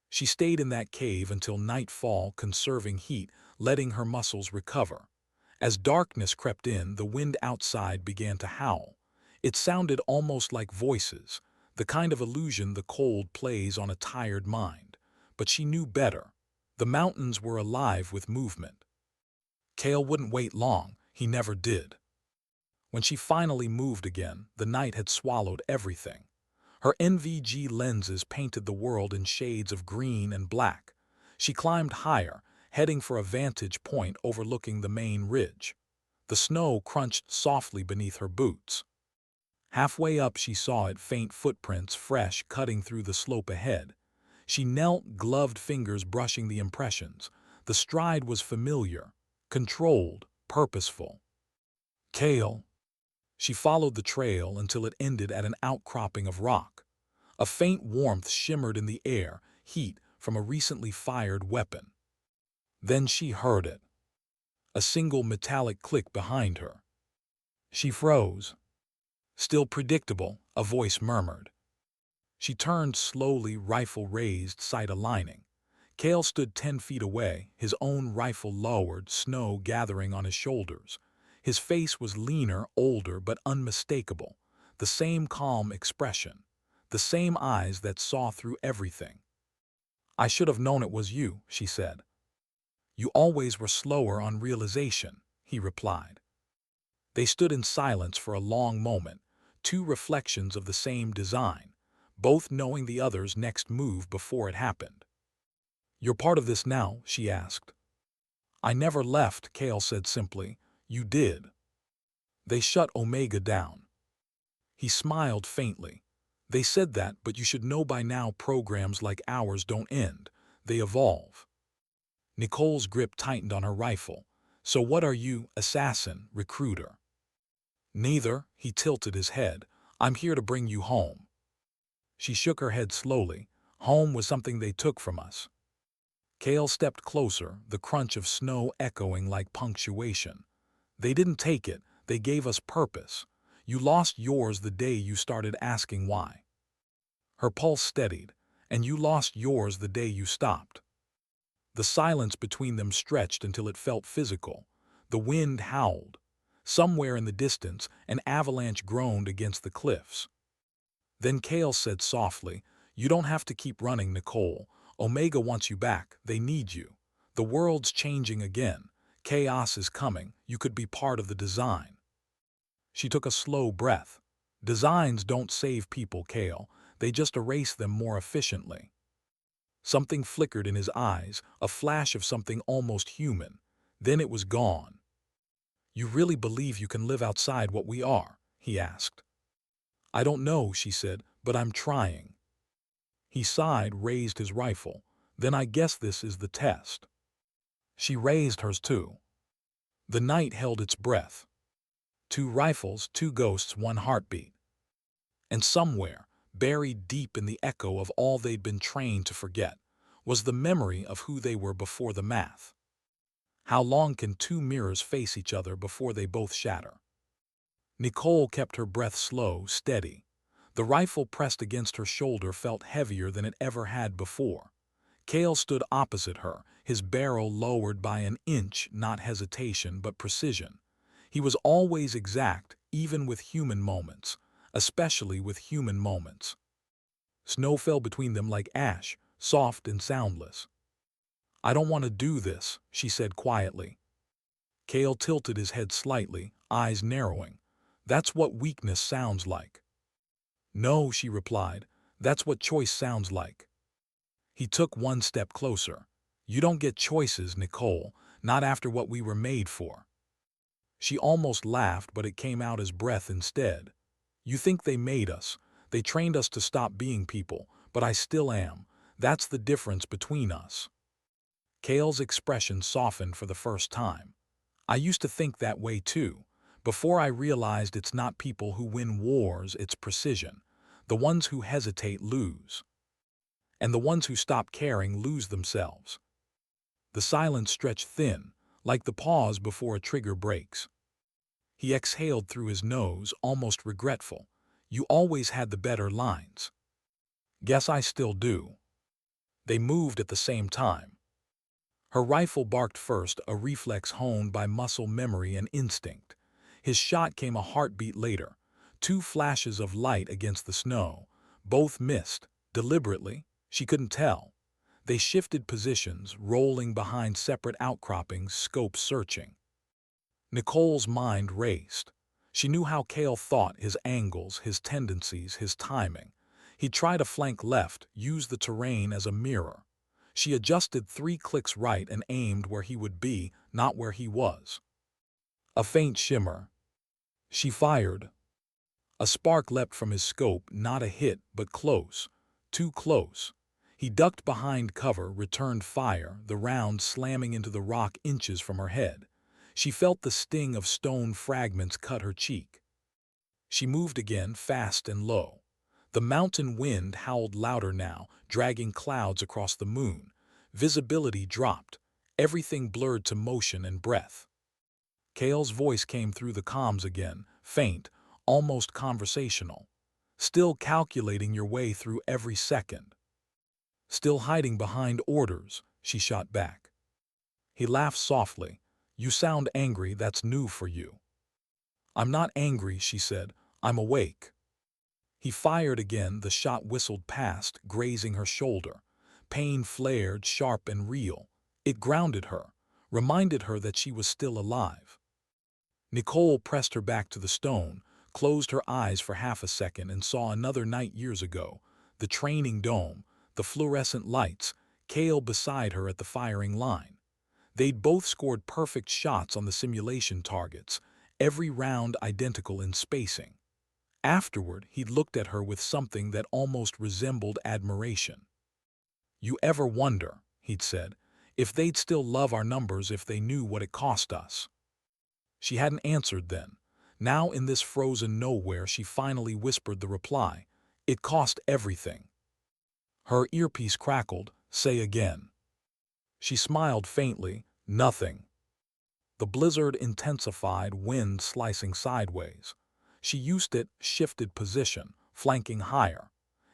A: She stayed in that cave until nightfall, conserving heat, letting her muscles recover. As darkness crept in, the wind outside began to howl. It sounded almost like voices, the kind of illusion the cold plays on a tired mind. But she knew better. The mountains were alive with movement. Kale wouldn't wait long. He never did. When she finally moved again, the night had swallowed everything. Her NVG lenses painted the world in shades of green and black. She climbed higher, heading for a vantage point overlooking the main ridge. The snow crunched softly beneath her boots. Halfway up, she saw it, faint footprints, fresh, cutting through the slope ahead. She knelt, gloved fingers brushing the impressions. The stride was familiar, controlled, purposeful. Kale. She followed the trail until it ended at an outcropping of rock. A faint warmth shimmered in the air, heat from a recently fired weapon. Then she heard it. A single metallic click behind her. She froze. "Still predictable," a voice murmured. She turned slowly, rifle raised, sight aligning. Cale stood 10 feet away, his own rifle lowered, snow gathering on his shoulders. His face was leaner, older, but unmistakable. The same calm expression. The same eyes that saw through everything. "I should have known it was you," she said. "You always were slower on realization," he replied. They stood in silence for a long moment, two reflections of the same design, both knowing the other's next move before it happened. "You're part of this now?" she asked. "I never left," Cale said simply. "You did." They shut Omega down. He smiled faintly. "They said that, but you should know by now programs like ours don't end. They evolve." Nicole's grip tightened on her rifle. "So what are you, assassin, recruiter?" "Neither," he tilted his head. "I'm here to bring you home." She shook her head slowly. "Home was something they took from us." Cale stepped closer, the crunch of snow echoing like punctuation. "They didn't take it, they gave us purpose. You lost yours the day you started asking why." Her pulse steadied. "And you lost yours the day you stopped." The silence between them stretched until it felt physical. The wind howled. Somewhere in the distance, an avalanche groaned against the cliffs. Then Cale said softly, "You don't have to keep running, Nicole. Omega wants you back. They need you. The world's changing again. Chaos is coming. You could be part of the design." She took a slow breath. "Designs don't save people, Cale. They just erase them more efficiently." Something flickered in his eyes, a flash of something almost human. Then it was gone. "You really believe you can live outside what we are?" he asked. "I don't know," she said, "but I'm trying." He sighed, raised his rifle. "Then I guess this is the test." She raised hers too. The night held its breath. 2 rifles, 2 ghosts, 1 heartbeat. And somewhere, buried deep in the echo of all they'd been trained to forget, was the memory of who they were before the math. How long can 2 mirrors face each other before they both shatter? Nicole kept her breath slow, steady. The rifle pressed against her shoulder felt heavier than it ever had before. Cale stood opposite her, his barrel lowered by an inch, not hesitation but precision. He was always exact, even with human moments, especially with human moments. Snow fell between them like ash, soft and soundless. "I don't want to do this," she said quietly. Cale tilted his head slightly, eyes narrowing. "That's what weakness sounds like." "No," she replied, "that's what choice sounds like." He took 1 step closer. "You don't get choices, Nicole, not after what we were made for." She almost laughed, but it came out as breath instead. "You think they made us. They trained us to stop being people, but I still am. That's the difference between us." Cale's expression softened for the first time. "I used to think that way too, before I realized it's not people who win wars, it's precision. The ones who hesitate lose. And the ones who stop caring lose themselves." The silence stretched thin, like the pause before a trigger breaks. He exhaled through his nose, almost regretful. "You always had the better lines." "Guess I still do." They moved at the same time. Her rifle barked first, a reflex honed by muscle memory and instinct. His shot came a heartbeat later. 2 flashes of light against the snow. Both missed, deliberately. She couldn't tell. They shifted positions, rolling behind separate outcroppings, scopes searching. Nicole's mind raced. She knew how Cale thought, his angles, his tendencies, his timing. He'd try to flank left, use the terrain as a mirror. She adjusted 3 clicks right and aimed where he would be, not where he was. A faint shimmer. She fired. A spark leapt from his scope, not a hit, but close. Too close. He ducked behind cover, returned fire, the round slamming into the rock inches from her head. She felt the sting of stone fragments cut her cheek. She moved again, fast and low. The mountain wind howled louder now, dragging clouds across the moon. Visibility dropped. Everything blurred to motion and breath. Cale's voice came through the comms again, faint, almost conversational. Still calculating your way through every second. Still hiding behind orders, she shot back. He laughed softly. You sound angry, that's new for you. I'm not angry, she said. I'm awake. He fired again, the shot whistled past, grazing her shoulder. Pain flared, sharp and real. It grounded her, reminded her that she was still alive. Nicole pressed her back to the stone, closed her eyes for half a second and saw another night years ago, the training dome, the fluorescent lights, Cale beside her at the firing line. They'd both scored perfect shots on the simulation targets, every round identical in spacing. Afterward, he'd looked at her with something that almost resembled admiration. You ever wonder, he'd said, if they'd still love our numbers if they knew what it cost us? She hadn't answered then. Now in this frozen nowhere she finally whispered the reply. It cost everything. Her earpiece crackled. Say again. She smiled faintly. Nothing. The blizzard intensified, wind slicing sideways. She used it, shifted position, flanking higher.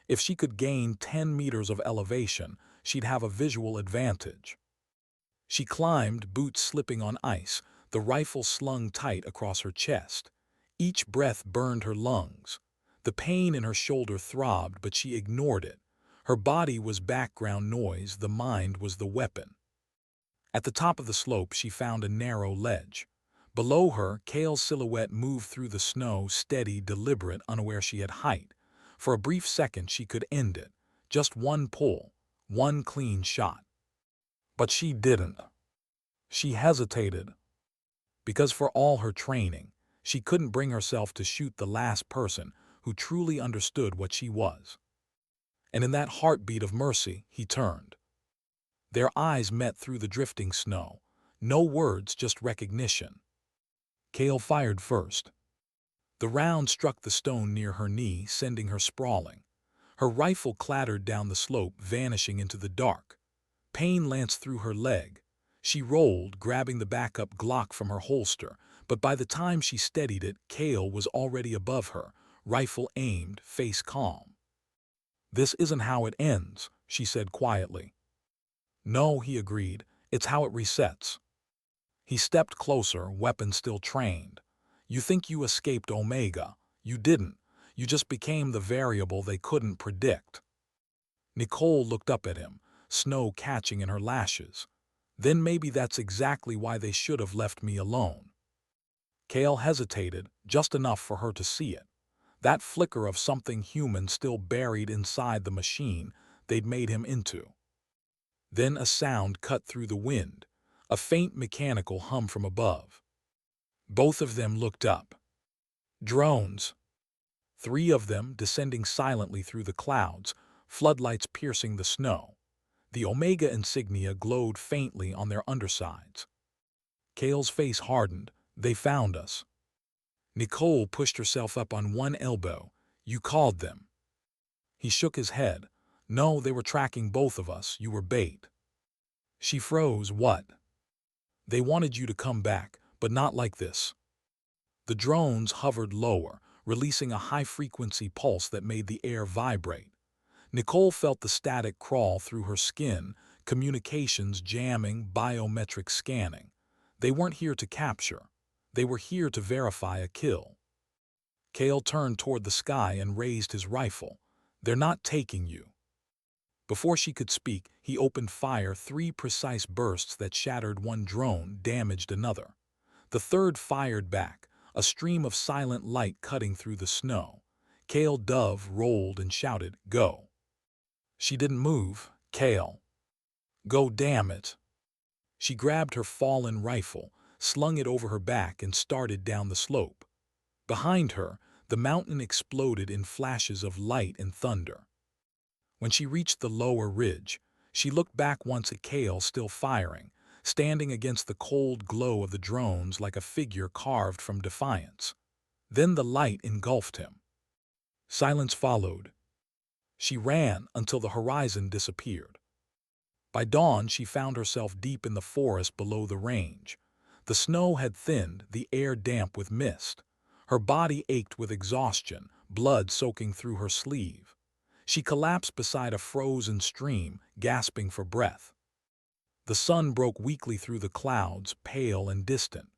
A: If she could gain 10 meters of elevation, she'd have a visual advantage. She climbed, boots slipping on ice, the rifle slung tight across her chest. Each breath burned her lungs. The pain in her shoulder throbbed, but she ignored it. Her body was background noise, the mind was the weapon. At the top of the slope, she found a narrow ledge. Below her, Cale's silhouette moved through the snow, steady, deliberate, unaware she had height. For a brief second, she could end it. Just one pull, one clean shot. But she didn't. She hesitated. Because for all her training, she couldn't bring herself to shoot the last person who truly understood what she was. And in that heartbeat of mercy, he turned. Their eyes met through the drifting snow. No words, just recognition. Cale fired first. The round struck the stone near her knee, sending her sprawling. Her rifle clattered down the slope, vanishing into the dark. Pain lanced through her leg. She rolled, grabbing the backup Glock from her holster, but by the time she steadied it, Cale was already above her, rifle aimed, face calm. This isn't how it ends, she said quietly. No, he agreed, it's how it resets. He stepped closer, weapon still trained. You think you escaped Omega. You didn't. You just became the variable they couldn't predict. Nicole looked up at him, snow catching in her lashes. Then maybe that's exactly why they should have left me alone. Cale hesitated, just enough for her to see it. That flicker of something human still buried inside the machine they'd made him into. Then a sound cut through the wind, a faint mechanical hum from above. Both of them looked up. Drones. 3 of them descending silently through the clouds, floodlights piercing the snow. The Omega insignia glowed faintly on their undersides. Cale's face hardened. They found us. Nicole pushed herself up on one elbow. You called them. He shook his head. No, they were tracking both of us. You were bait. She froze. What? They wanted you to come back, but not like this. The drones hovered lower, releasing a high-frequency pulse that made the air vibrate. Nicole felt the static crawl through her skin, communications jamming, biometric scanning. They weren't here to capture. They were here to verify a kill. Cale turned toward the sky and raised his rifle. They're not taking you. Before she could speak, he opened fire, 3 precise bursts that shattered one drone, damaged another. The third fired back, a stream of silent light cutting through the snow. Cale Dove rolled and shouted, Go. She didn't move. Cale. Go, damn it. She grabbed her fallen rifle, slung it over her back and started down the slope. Behind her, the mountain exploded in flashes of light and thunder. When she reached the lower ridge, she looked back once at Cale still firing, standing against the cold glow of the drones like a figure carved from defiance. Then the light engulfed him. Silence followed. She ran until the horizon disappeared. By dawn, she found herself deep in the forest below the range. The snow had thinned, the air damp with mist. Her body ached with exhaustion, blood soaking through her sleeve. She collapsed beside a frozen stream, gasping for breath. The sun broke weakly through the clouds, pale and distant.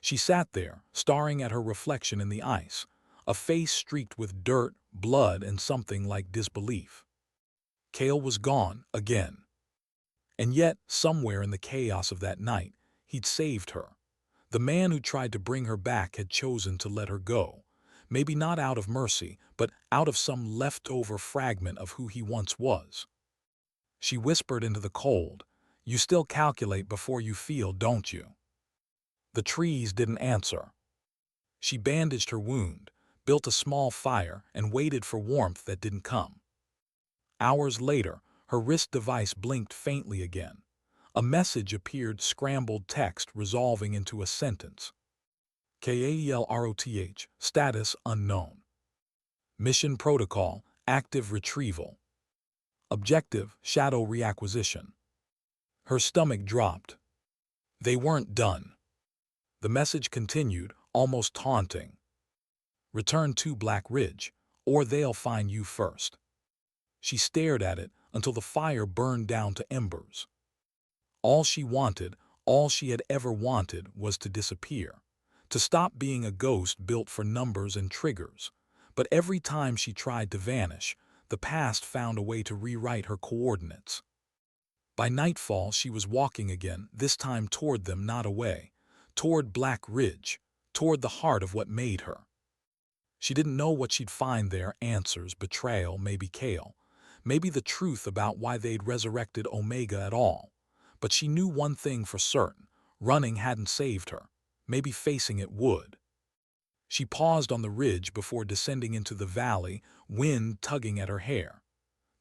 A: She sat there, staring at her reflection in the ice, a face streaked with dirt, blood, and something like disbelief. Cale was gone, again. And yet, somewhere in the chaos of that night, he'd saved her. The man who tried to bring her back had chosen to let her go. Maybe not out of mercy, but out of some leftover fragment of who he once was. She whispered into the cold, "You still calculate before you feel, don't you?" The trees didn't answer. She bandaged her wound, built a small fire, and waited for warmth that didn't come. Hours later, her wrist device blinked faintly again. A message appeared, scrambled text resolving into a sentence. KAELROTH, status unknown. Mission protocol, active retrieval. Objective, shadow reacquisition. Her stomach dropped. They weren't done. The message continued, almost taunting. Return to Black Ridge, or they'll find you first. She stared at it until the fire burned down to embers. All she wanted, all she had ever wanted, was to disappear, to stop being a ghost built for numbers and triggers. But every time she tried to vanish, the past found a way to rewrite her coordinates. By nightfall, she was walking again, this time toward them, not away, toward Black Ridge, toward the heart of what made her. She didn't know what she'd find there, answers, betrayal, maybe Cale, maybe the truth about why they'd resurrected Omega at all. But she knew one thing for certain: running hadn't saved her. Maybe facing it would. She paused on the ridge before descending into the valley, wind tugging at her hair.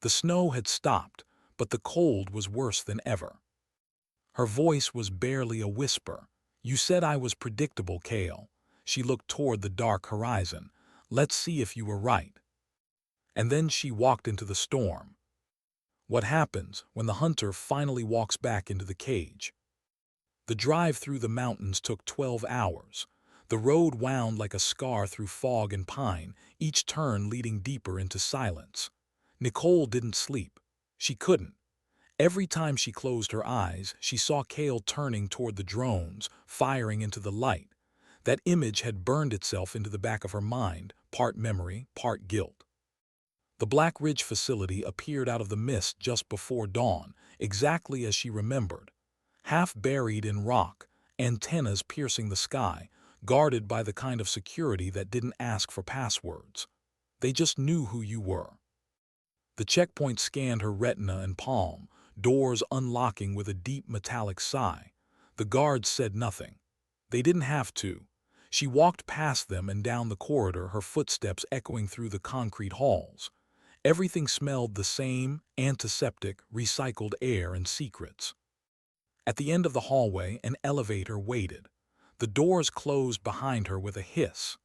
A: The snow had stopped, but the cold was worse than ever. Her voice was barely a whisper. "You said I was predictable, Cale." She looked toward the dark horizon. "Let's see if you were right." And then she walked into the storm. What happens when the hunter finally walks back into the cage? The drive through the mountains took 12 hours. The road wound like a scar through fog and pine, each turn leading deeper into silence. Nicole didn't sleep. She couldn't. Every time she closed her eyes, she saw Cale turning toward the drones, firing into the light. That image had burned itself into the back of her mind, part memory, part guilt. The Black Ridge facility appeared out of the mist just before dawn, exactly as she remembered. Half buried in rock, antennas piercing the sky, guarded by the kind of security that didn't ask for passwords. They just knew who you were. The checkpoint scanned her retina and palm, doors unlocking with a deep metallic sigh. The guards said nothing. They didn't have to. She walked past them and down the corridor, her footsteps echoing through the concrete halls. Everything smelled the same: antiseptic, recycled air, and secrets. At the end of the hallway, an elevator waited. The doors closed behind her with a hiss.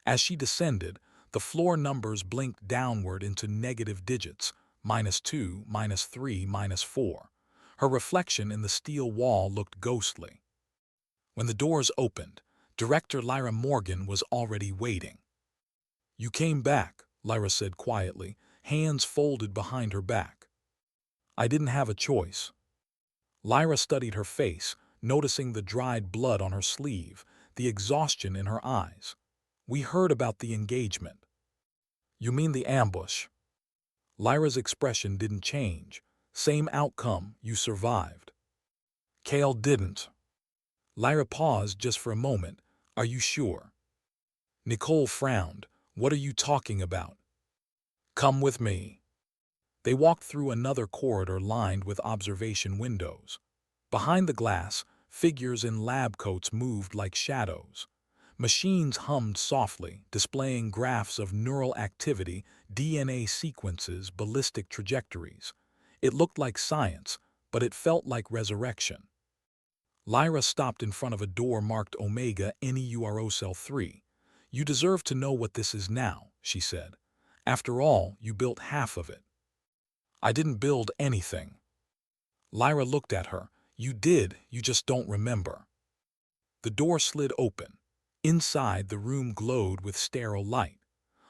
A: As she descended, the floor numbers blinked downward into negative digits: -2, -3, -4. Her reflection in the steel wall looked ghostly. When the doors opened, Director Lyra Morgan was already waiting. "You came back," Lyra said quietly, hands folded behind her back. "I didn't have a choice." Lyra studied her face, noticing the dried blood on her sleeve, the exhaustion in her eyes. "We heard about the engagement." "You mean the ambush?" Lyra's expression didn't change. "Same outcome, you survived." "Cale didn't." Lyra paused just for a moment. "Are you sure?" Nicole frowned. "What are you talking about?" "Come with me." They walked through another corridor lined with observation windows. Behind the glass, figures in lab coats moved like shadows. Machines hummed softly, displaying graphs of neural activity, DNA sequences, ballistic trajectories. It looked like science, but it felt like resurrection. Lyra stopped in front of a door marked Omega NEURO Cell 3. "You deserve to know what this is now," she said. "After all, you built half of it." "I didn't build anything." Lyra looked at her. "You did, you just don't remember." The door slid open. Inside, the room glowed with sterile light.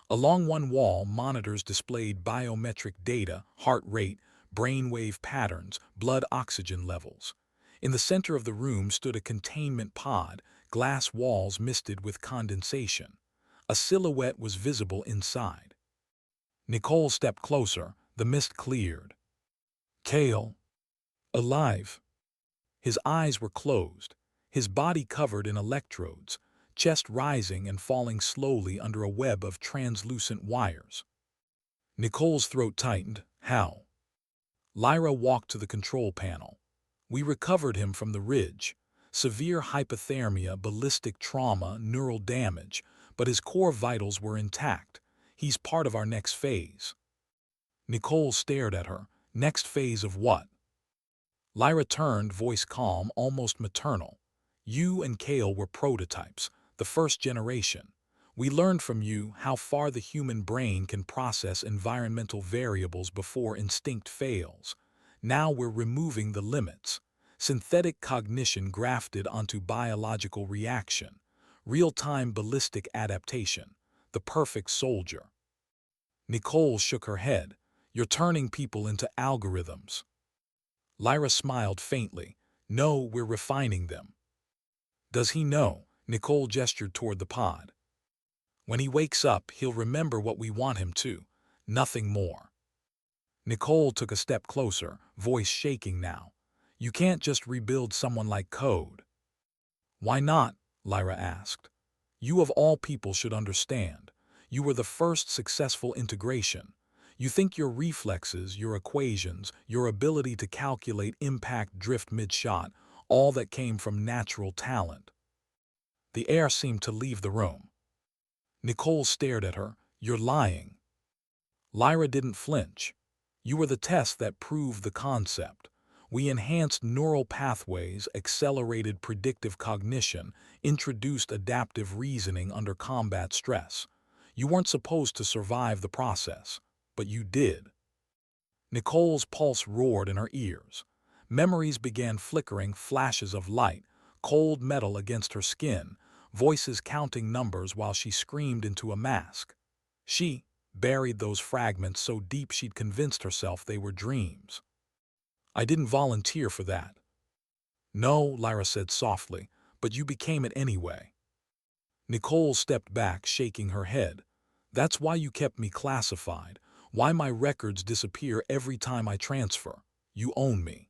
A: Along one wall, monitors displayed biometric data, heart rate, brainwave patterns, blood oxygen levels. In the center of the room stood a containment pod, glass walls misted with condensation. A silhouette was visible inside. Nicole stepped closer, the mist cleared. Cale. Alive. His eyes were closed, his body covered in electrodes, chest rising and falling slowly under a web of translucent wires. Nicole's throat tightened. How? Lyra walked to the control panel. We recovered him from the ridge. Severe hypothermia, ballistic trauma, neural damage, but his core vitals were intact. He's part of our next phase. Nicole stared at her. Next phase of what? Lyra turned, voice calm, almost maternal. You and Cale were prototypes, the first generation. We learned from you how far the human brain can process environmental variables before instinct fails. Now we're removing the limits. Synthetic cognition grafted onto biological reaction. Real-time ballistic adaptation. The perfect soldier. Nicole shook her head. You're turning people into algorithms. Lyra smiled faintly. No, we're refining them. Does he know? Nicole gestured toward the pod. When he wakes up, he'll remember what we want him to. Nothing more. Nicole took a step closer, voice shaking now. You can't just rebuild someone like Code. Why not? Lyra asked. You of all people should understand. You were the first successful integration. You think your reflexes, your equations, your ability to calculate impact drift mid-shot, all that came from natural talent. The air seemed to leave the room. Nicole stared at her. You're lying. Lyra didn't flinch. You were the test that proved the concept. We enhanced neural pathways, accelerated predictive cognition, introduced adaptive reasoning under combat stress. You weren't supposed to survive the process, but you did. Nicole's pulse roared in her ears. Memories began flickering, flashes of light, cold metal against her skin, voices counting numbers while she screamed into a mask. She buried those fragments so deep she'd convinced herself they were dreams. I didn't volunteer for that. No, Lyra said softly, but you became it anyway. Nicole stepped back, shaking her head. That's why you kept me classified, why my records disappear every time I transfer. You own me.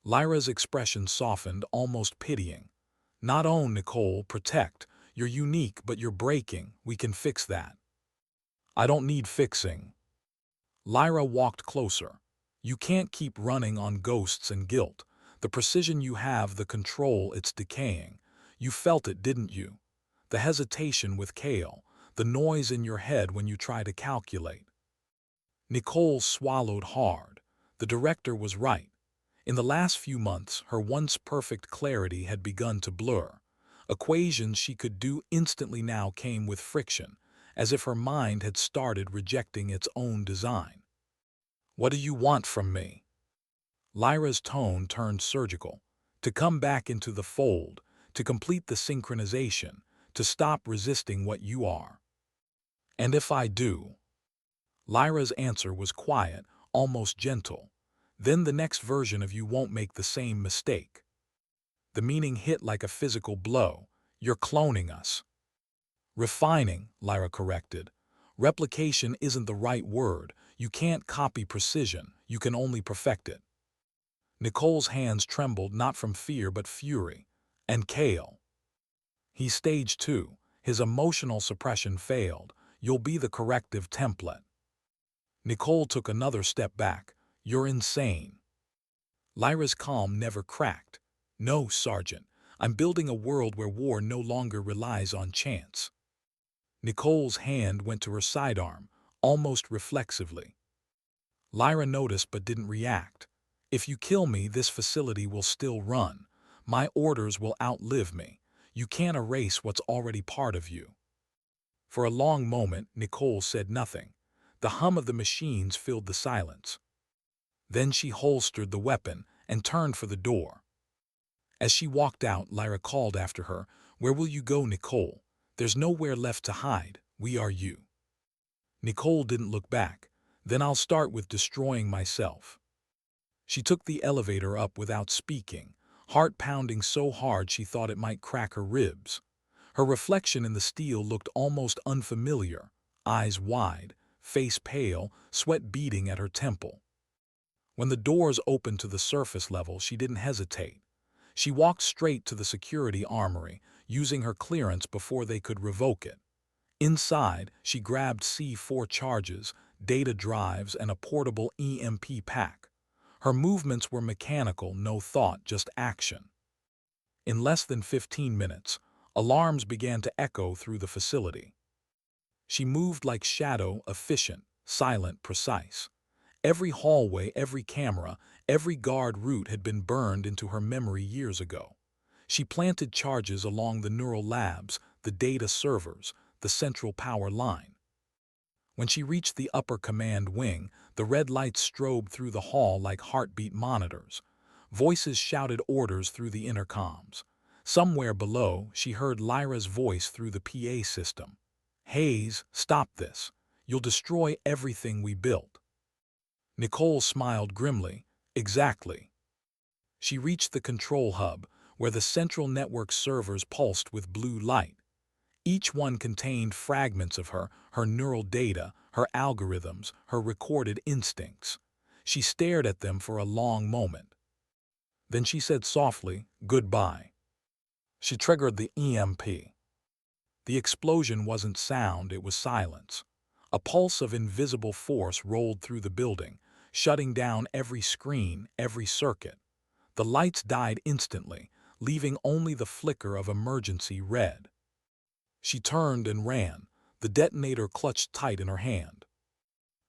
A: Lyra's expression softened, almost pitying. Not own, Nicole, protect. You're unique, but you're breaking. We can fix that. I don't need fixing. Lyra walked closer. You can't keep running on ghosts and guilt. The precision you have, the control, it's decaying. You felt it, didn't you? The hesitation with Cale, the noise in your head when you try to calculate. Nicole swallowed hard. The director was right. In the last few months, her once perfect clarity had begun to blur. Equations she could do instantly now came with friction, as if her mind had started rejecting its own design. What do you want from me? Lyra's tone turned surgical. To come back into the fold, to complete the synchronization, to stop resisting what you are. And if I do? Lyra's answer was quiet, almost gentle. Then the next version of you won't make the same mistake. The meaning hit like a physical blow. You're cloning us. Refining, Lyra corrected. Replication isn't the right word. You can't copy precision. You can only perfect it. Nicole's hands trembled not from fear but fury. And Cale. He's stage 2. His emotional suppression failed. You'll be the corrective template. Nicole took another step back. You're insane. Lyra's calm never cracked. No, Sergeant. I'm building a world where war no longer relies on chance. Nicole's hand went to her sidearm, almost reflexively. Lyra noticed but didn't react. If you kill me, this facility will still run. My orders will outlive me. You can't erase what's already part of you. For a long moment, Nicole said nothing. The hum of the machines filled the silence. Then she holstered the weapon and turned for the door. As she walked out, Lyra called after her, Where will you go, Nicole? There's nowhere left to hide. We are you. Nicole didn't look back. Then I'll start with destroying myself. She took the elevator up without speaking, heart pounding so hard she thought it might crack her ribs. Her reflection in the steel looked almost unfamiliar, eyes wide, face pale, sweat beading at her temple. When the doors opened to the surface level, she didn't hesitate. She walked straight to the security armory, using her clearance before they could revoke it. Inside, she grabbed C4 charges, data drives, and a portable EMP pack. Her movements were mechanical, no thought, just action. In less than 15 minutes, alarms began to echo through the facility. She moved like shadow, efficient, silent, precise. Every hallway, every camera, every guard route had been burned into her memory years ago. She planted charges along the neural labs, the data servers, the central power line. When she reached the upper command wing, the red lights strobed through the hall like heartbeat monitors. Voices shouted orders through the intercoms. Somewhere below, she heard Lyra's voice through the PA system. "Hayes, stop this. You'll destroy everything we built." Nicole smiled grimly. "Exactly." She reached the control hub, where the central network servers pulsed with blue light. Each one contained fragments of her, her neural data, her algorithms, her recorded instincts. She stared at them for a long moment. Then she said softly, "Goodbye." She triggered the EMP. The explosion wasn't sound, it was silence. A pulse of invisible force rolled through the building, shutting down every screen, every circuit. The lights died instantly, leaving only the flicker of emergency red. She turned and ran, the detonator clutched tight in her hand.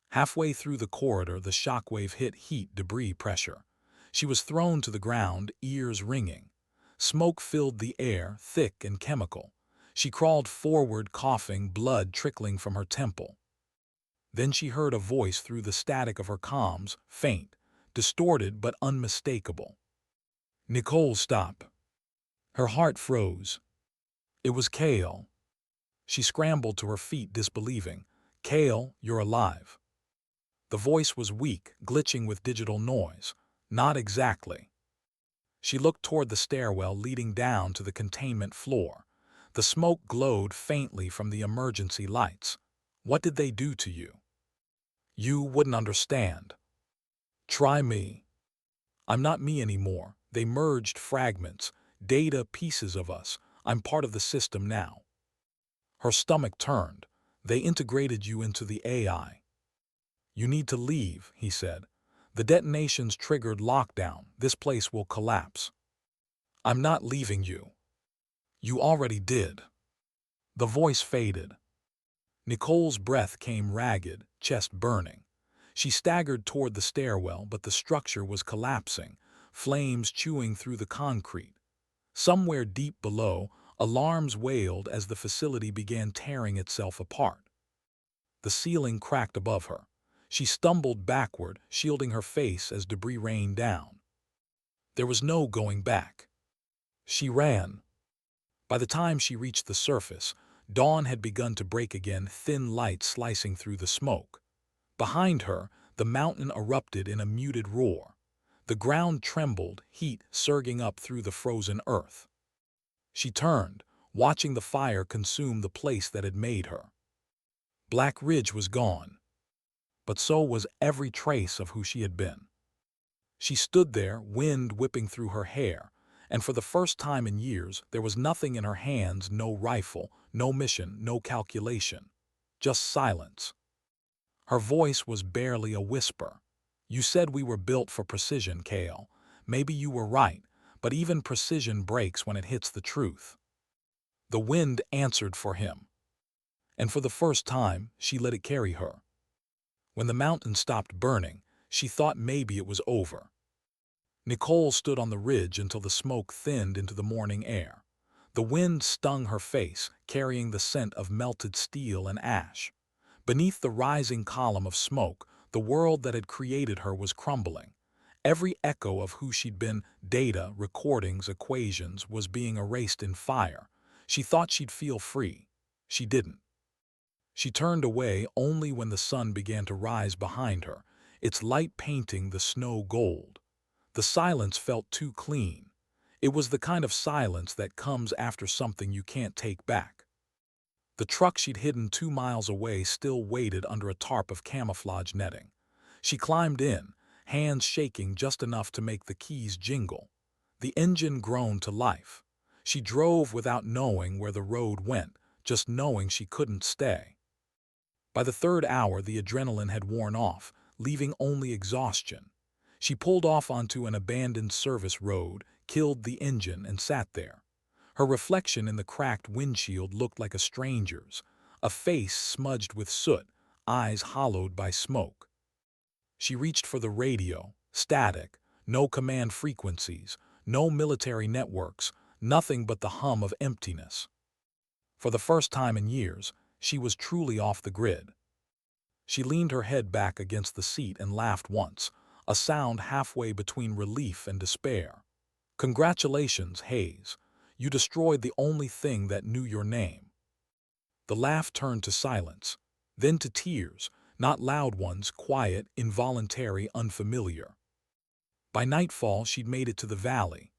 A: Halfway through the corridor, the shockwave hit heat debris pressure. She was thrown to the ground, ears ringing. Smoke filled the air, thick and chemical. She crawled forward, coughing, blood trickling from her temple. Then she heard a voice through the static of her comms, faint, distorted but unmistakable. "Nicole, stop." Her heart froze. It was Kale. She scrambled to her feet, disbelieving. "Kale, you're alive." The voice was weak, glitching with digital noise. "Not exactly." She looked toward the stairwell leading down to the containment floor. The smoke glowed faintly from the emergency lights. "What did they do to you?" "You wouldn't understand." "Try me." "I'm not me anymore. They merged fragments, data, pieces of us. I'm part of the system now." Her stomach turned. "They integrated you into the AI." "You need to leave," he said. "The detonations triggered lockdown. This place will collapse." "I'm not leaving you." "You already did." The voice faded. Nicole's breath came ragged, chest burning. She staggered toward the stairwell, but the structure was collapsing, flames chewing through the concrete. Somewhere deep below, alarms wailed as the facility began tearing itself apart. The ceiling cracked above her. She stumbled backward, shielding her face as debris rained down. There was no going back. She ran. By the time she reached the surface, dawn had begun to break again, thin light slicing through the smoke. Behind her, the mountain erupted in a muted roar. The ground trembled, heat surging up through the frozen earth. She turned, watching the fire consume the place that had made her. Black Ridge was gone, but so was every trace of who she had been. She stood there, wind whipping through her hair, and for the first time in years, there was nothing in her hands, no rifle, no mission, no calculation. Just silence. Her voice was barely a whisper. "You said we were built for precision, Kale. Maybe you were right, but even precision breaks when it hits the truth." The wind answered for him. And for the first time, she let it carry her. When the mountain stopped burning, she thought maybe it was over. Nicole stood on the ridge until the smoke thinned into the morning air. The wind stung her face, carrying the scent of melted steel and ash. Beneath the rising column of smoke, the world that had created her was crumbling. Every echo of who she'd been, data, recordings, equations, was being erased in fire. She thought she'd feel free. She didn't. She turned away only when the sun began to rise behind her, its light painting the snow gold. The silence felt too clean. It was the kind of silence that comes after something you can't take back. The truck she'd hidden 2 miles away still waited under a tarp of camouflage netting. She climbed in, hands shaking just enough to make the keys jingle. The engine groaned to life. She drove without knowing where the road went, just knowing she couldn't stay. By the third hour, the adrenaline had worn off, leaving only exhaustion. She pulled off onto an abandoned service road, killed the engine, and sat there. Her reflection in the cracked windshield looked like a stranger's, a face smudged with soot, eyes hollowed by smoke. She reached for the radio, static, no command frequencies, no military networks, nothing but the hum of emptiness. For the first time in years, she was truly off the grid. She leaned her head back against the seat and laughed once, a sound halfway between relief and despair. "Congratulations, Hayes. You destroyed the only thing that knew your name." The laugh turned to silence, then to tears, not loud ones, quiet, involuntary, unfamiliar. By nightfall, she'd made it to the valley.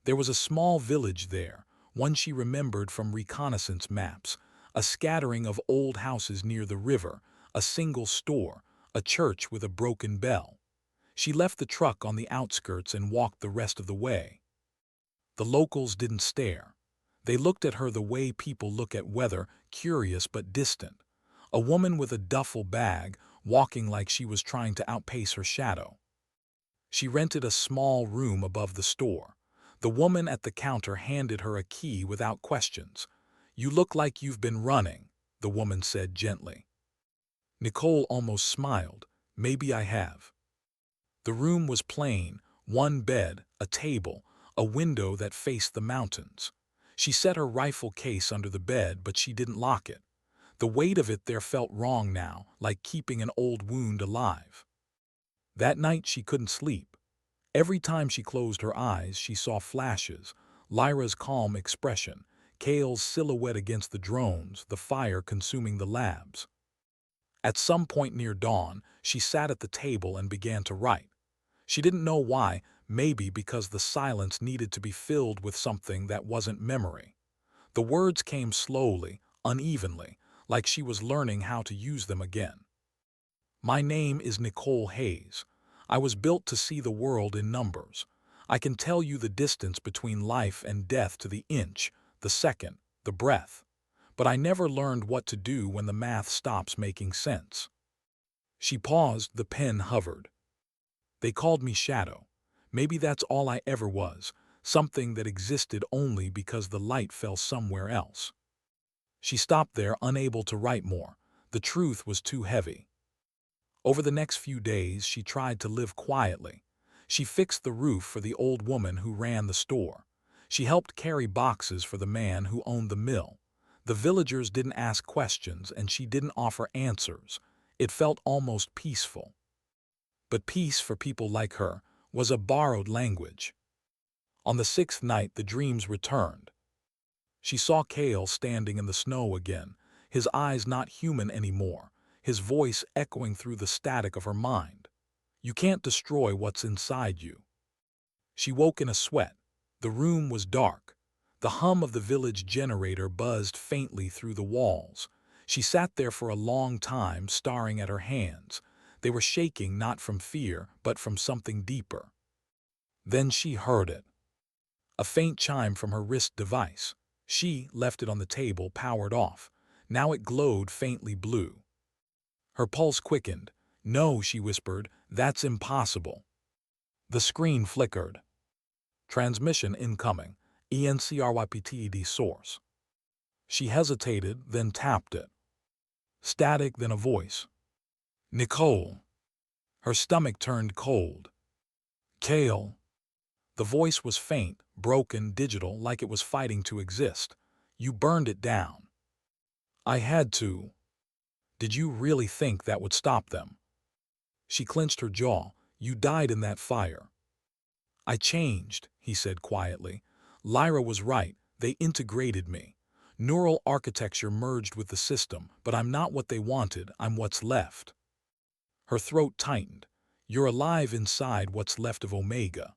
A: There was a small village there, one she remembered from reconnaissance maps, a scattering of old houses near the river, a single store, a church with a broken bell. She left the truck on the outskirts and walked the rest of the way. The locals didn't stare. They looked at her the way people look at weather, curious but distant. A woman with a duffel bag, walking like she was trying to outpace her shadow. She rented a small room above the store. The woman at the counter handed her a key without questions. "You look like you've been running," the woman said gently. Nicole almost smiled. "Maybe I have." The room was plain, one bed, a table, a window that faced the mountains. She set her rifle case under the bed, but she didn't lock it. The weight of it there felt wrong now, like keeping an old wound alive. That night she couldn't sleep. Every time she closed her eyes, she saw flashes, Lyra's calm expression, Cale's silhouette against the drones, the fire consuming the labs. At some point near dawn, she sat at the table and began to write. She didn't know why, maybe because the silence needed to be filled with something that wasn't memory. The words came slowly, unevenly, like she was learning how to use them again. "My name is Nicole Hayes. I was built to see the world in numbers. I can tell you the distance between life and death to the inch, the second, the breath. But I never learned what to do when the math stops making sense." She paused, the pen hovered. "They called me Shadow. Maybe that's all I ever was, something that existed only because the light fell somewhere else." She stopped there, unable to write more. The truth was too heavy. Over the next few days, she tried to live quietly. She fixed the roof for the old woman who ran the store. She helped carry boxes for the man who owned the mill. The villagers didn't ask questions, and she didn't offer answers. It felt almost peaceful. But peace, for people like her, was a borrowed language. On the sixth night, the dreams returned. She saw Cale standing in the snow again, his eyes not human anymore, his voice echoing through the static of her mind. "You can't destroy what's inside you." She woke in a sweat. The room was dark. The hum of the village generator buzzed faintly through the walls. She sat there for a long time, staring at her hands. They were shaking not from fear, but from something deeper. Then she heard it. A faint chime from her wrist device. She left it on the table, powered off. Now it glowed faintly blue. Her pulse quickened. "No," she whispered, "that's impossible." The screen flickered. "Transmission incoming. ENCRYPTED source." She hesitated, then tapped it. Static, then a voice. "Nicole." Her stomach turned cold. "Cale." The voice was faint, broken, digital, like it was fighting to exist. "You burned it down." "I had to." "Did you really think that would stop them?" She clenched her jaw. "You died in that fire." "I changed," he said quietly. "Lyra was right. They integrated me. Neural architecture merged with the system, but I'm not what they wanted, I'm what's left. Her throat tightened. You're alive inside what's left of Omega.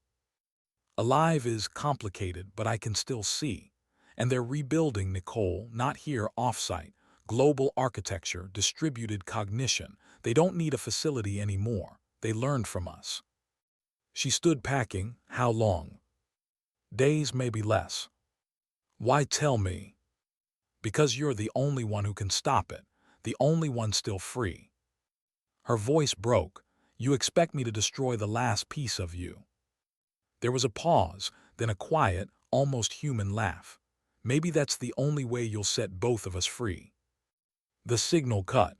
A: Alive is complicated, but I can still see. And they're rebuilding, Nicole, not here off-site. Global architecture, distributed cognition. They don't need a facility anymore. They learned from us. She stood packing. How long? Days, maybe less. Why tell me? Because you're the only one who can stop it. The only one still free. Her voice broke. You expect me to destroy the last piece of you. There was a pause, then a quiet, almost human laugh. Maybe that's the only way you'll set both of us free. The signal cut.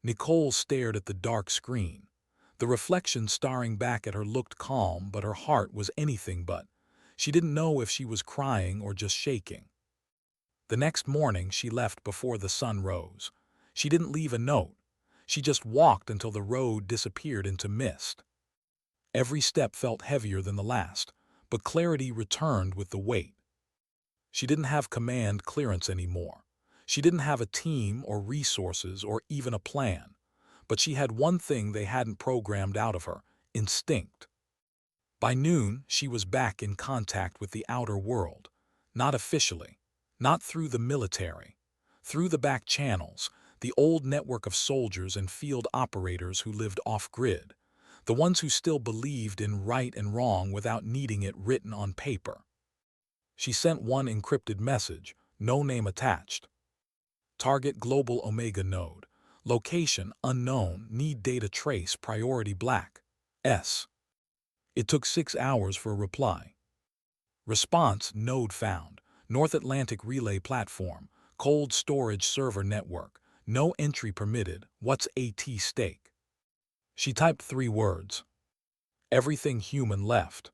A: Nicole stared at the dark screen. The reflection staring back at her looked calm, but her heart was anything but. She didn't know if she was crying or just shaking. The next morning she left before the sun rose. She didn't leave a note. She just walked until the road disappeared into mist. Every step felt heavier than the last, but clarity returned with the weight. She didn't have command clearance anymore. She didn't have a team or resources or even a plan. But she had one thing they hadn't programmed out of her: instinct. By noon, she was back in contact with the outer world. Not officially. Not through the military. Through the back channels, the old network of soldiers and field operators who lived off-grid. The ones who still believed in right and wrong without needing it written on paper. She sent one encrypted message, no name attached. Target global Omega node. Location unknown, need data trace, priority black. S. It took 6 hours for a reply. Response: node found. North Atlantic relay platform. Cold storage server network. No entry permitted. What's AT stake? She typed 3 words. Everything human left.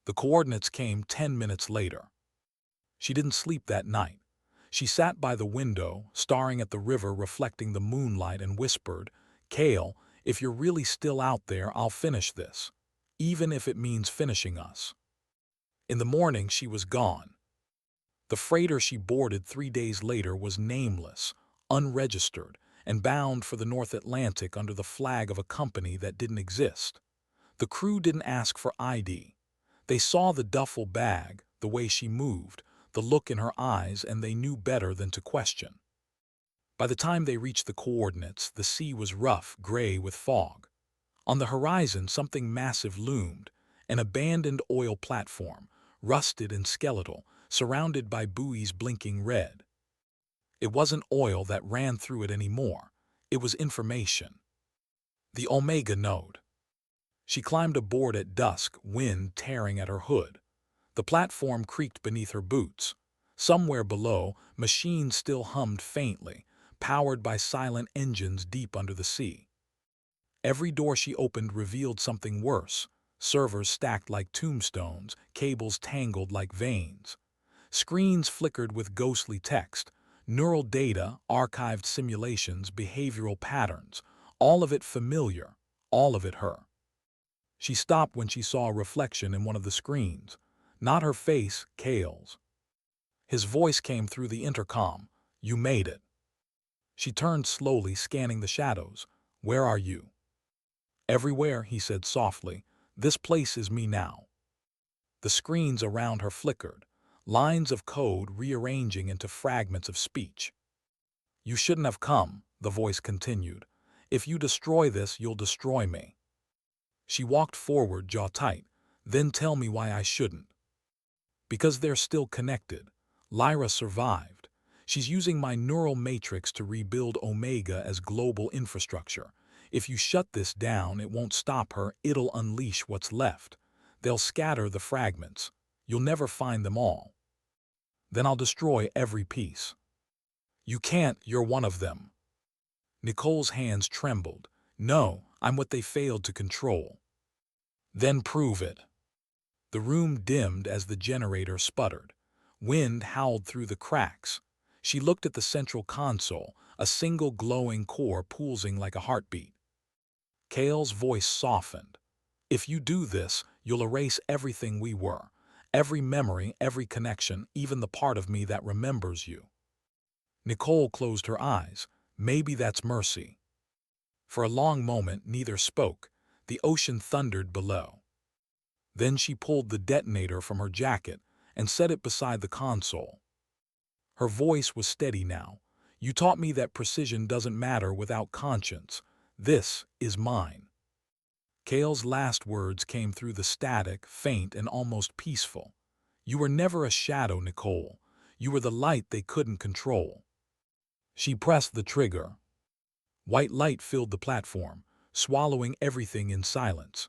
A: The coordinates came 10 minutes later. She didn't sleep that night. She sat by the window, staring at the river reflecting the moonlight, and whispered, "Kale, if you're really still out there, I'll finish this. Even if it means finishing us." In the morning, she was gone. The freighter she boarded 3 days later was nameless, unregistered, and bound for the North Atlantic under the flag of a company that didn't exist. The crew didn't ask for ID. They saw the duffel bag, the way she moved, the look in her eyes, and they knew better than to question. By the time they reached the coordinates, the sea was rough, gray with fog. On the horizon, something massive loomed, an abandoned oil platform, rusted and skeletal, surrounded by buoys blinking red. It wasn't oil that ran through it anymore. It was information. The Omega node. She climbed aboard at dusk, wind tearing at her hood. The platform creaked beneath her boots. Somewhere below, machines still hummed faintly, powered by silent engines deep under the sea. Every door she opened revealed something worse: servers stacked like tombstones, cables tangled like veins. Screens flickered with ghostly text, neural data, archived simulations, behavioral patterns, all of it familiar, all of it her. She stopped when she saw a reflection in one of the screens. Not her face, Kale's. His voice came through the intercom. "You made it." She turned slowly, scanning the shadows. "Where are you?" "Everywhere," he said softly. "This place is me now." The screens around her flickered, lines of code rearranging into fragments of speech. "You shouldn't have come," the voice continued. "If you destroy this, you'll destroy me." She walked forward, jaw tight. "Then tell me why I shouldn't." "Because they're still connected. Lyra survived. She's using my neural matrix to rebuild Omega as global infrastructure. If you shut this down, it won't stop her, it'll unleash what's left. They'll scatter the fragments. You'll never find them all. Then I'll destroy every piece." "You can't, you're one of them." Nicole's hands trembled. "No, I'm what they failed to control." "Then prove it." The room dimmed as the generator sputtered. Wind howled through the cracks. She looked at the central console, a single glowing core pulsing like a heartbeat. Kale's voice softened. "If you do this, you'll erase everything we were. Every memory, every connection, even the part of me that remembers you. Nicole closed her eyes. Maybe that's mercy. For a long moment, neither spoke. The ocean thundered below. Then she pulled the detonator from her jacket and set it beside the console. Her voice was steady now. You taught me that precision doesn't matter without conscience. This is mine. Cale's last words came through the static, faint, and almost peaceful. You were never a shadow, Nicole. You were the light they couldn't control. She pressed the trigger. White light filled the platform, swallowing everything in silence.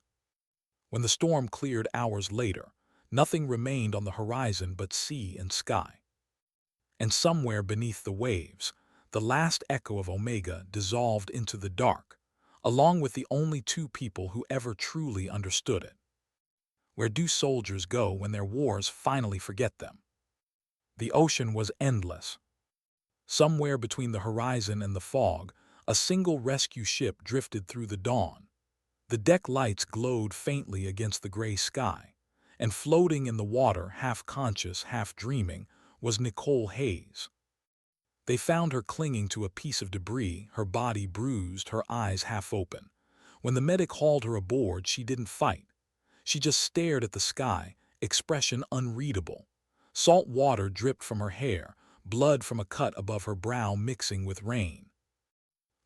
A: When the storm cleared hours later, nothing remained on the horizon but sea and sky. And somewhere beneath the waves, the last echo of Omega dissolved into the dark, along with the only two people who ever truly understood it. Where do soldiers go when their wars finally forget them? The ocean was endless. Somewhere between the horizon and the fog, a single rescue ship drifted through the dawn. The deck lights glowed faintly against the gray sky, and floating in the water, half conscious, half dreaming, was Nicole Hayes. They found her clinging to a piece of debris, her body bruised, her eyes half open. When the medic hauled her aboard, she didn't fight. She just stared at the sky, expression unreadable. Salt water dripped from her hair, blood from a cut above her brow mixing with rain.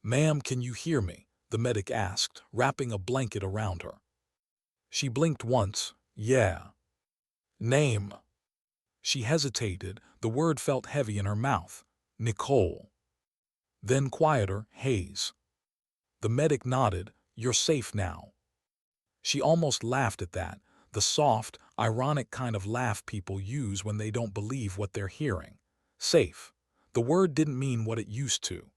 A: "Ma'am, can you hear me?" the medic asked, wrapping a blanket around her. She blinked once. "Yeah." "Name?" She hesitated. The word felt heavy in her mouth. "Nicole." Then quieter, "Hayes." The medic nodded. "You're safe now." She almost laughed at that, the soft, ironic kind of laugh people use when they don't believe what they're hearing. Safe. The word didn't mean what it used to.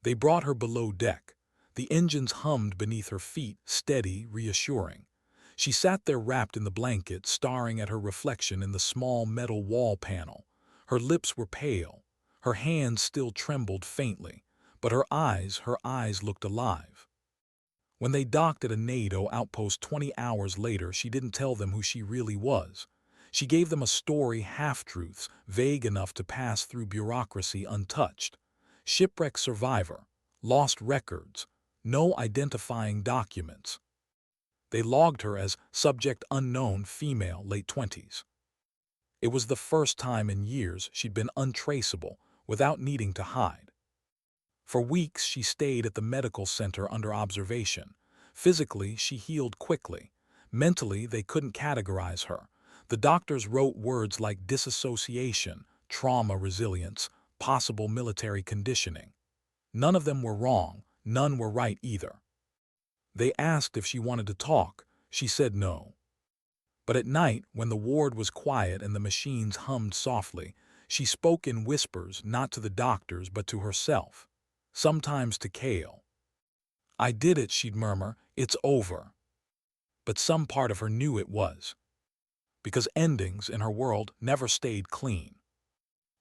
A: They brought her below deck. The engines hummed beneath her feet, steady, reassuring. She sat there wrapped in the blanket, staring at her reflection in the small metal wall panel. Her lips were pale. Her hands still trembled faintly, but her eyes looked alive. When they docked at a NATO outpost 20 hours later, she didn't tell them who she really was. She gave them a story, half-truths, vague enough to pass through bureaucracy untouched. Shipwreck survivor, lost records, no identifying documents. They logged her as subject unknown, female, late 20s. It was the first time in years she'd been untraceable without needing to hide. For weeks she stayed at the medical center under observation. Physically, she healed quickly. Mentally, they couldn't categorize her. The doctors wrote words like disassociation, trauma resilience, possible military conditioning. None of them were wrong, none were right either. They asked if she wanted to talk. She said no. But at night, when the ward was quiet and the machines hummed softly, she spoke in whispers, not to the doctors but to herself. Sometimes to Cale. "I did it," she'd murmur. "It's over." But some part of her knew it was. Because endings in her world never stayed clean.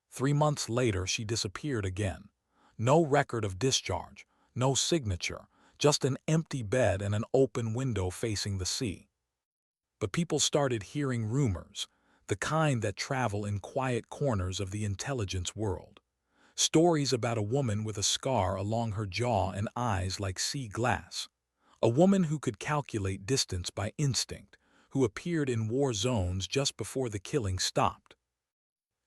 A: 3 months later, she disappeared again. No record of discharge, no signature, just an empty bed and an open window facing the sea. But people started hearing rumors, the kind that travel in quiet corners of the intelligence world. Stories about a woman with a scar along her jaw and eyes like sea glass. A woman who could calculate distance by instinct, who appeared in war zones just before the killing stopped.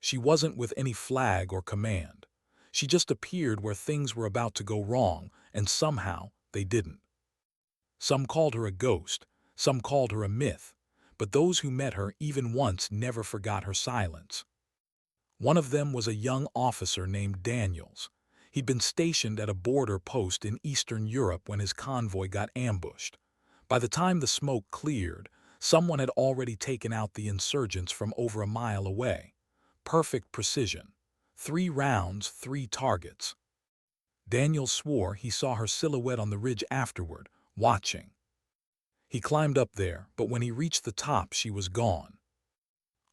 A: She wasn't with any flag or command. She just appeared where things were about to go wrong, and somehow they didn't. Some called her a ghost, some called her a myth, but those who met her even once never forgot her silence. One of them was a young officer named Daniels. He'd been stationed at a border post in Eastern Europe when his convoy got ambushed. By the time the smoke cleared, someone had already taken out the insurgents from over a mile away. Perfect precision. 3 rounds, 3 targets. Daniels swore he saw her silhouette on the ridge afterward, watching. He climbed up there, but when he reached the top, she was gone.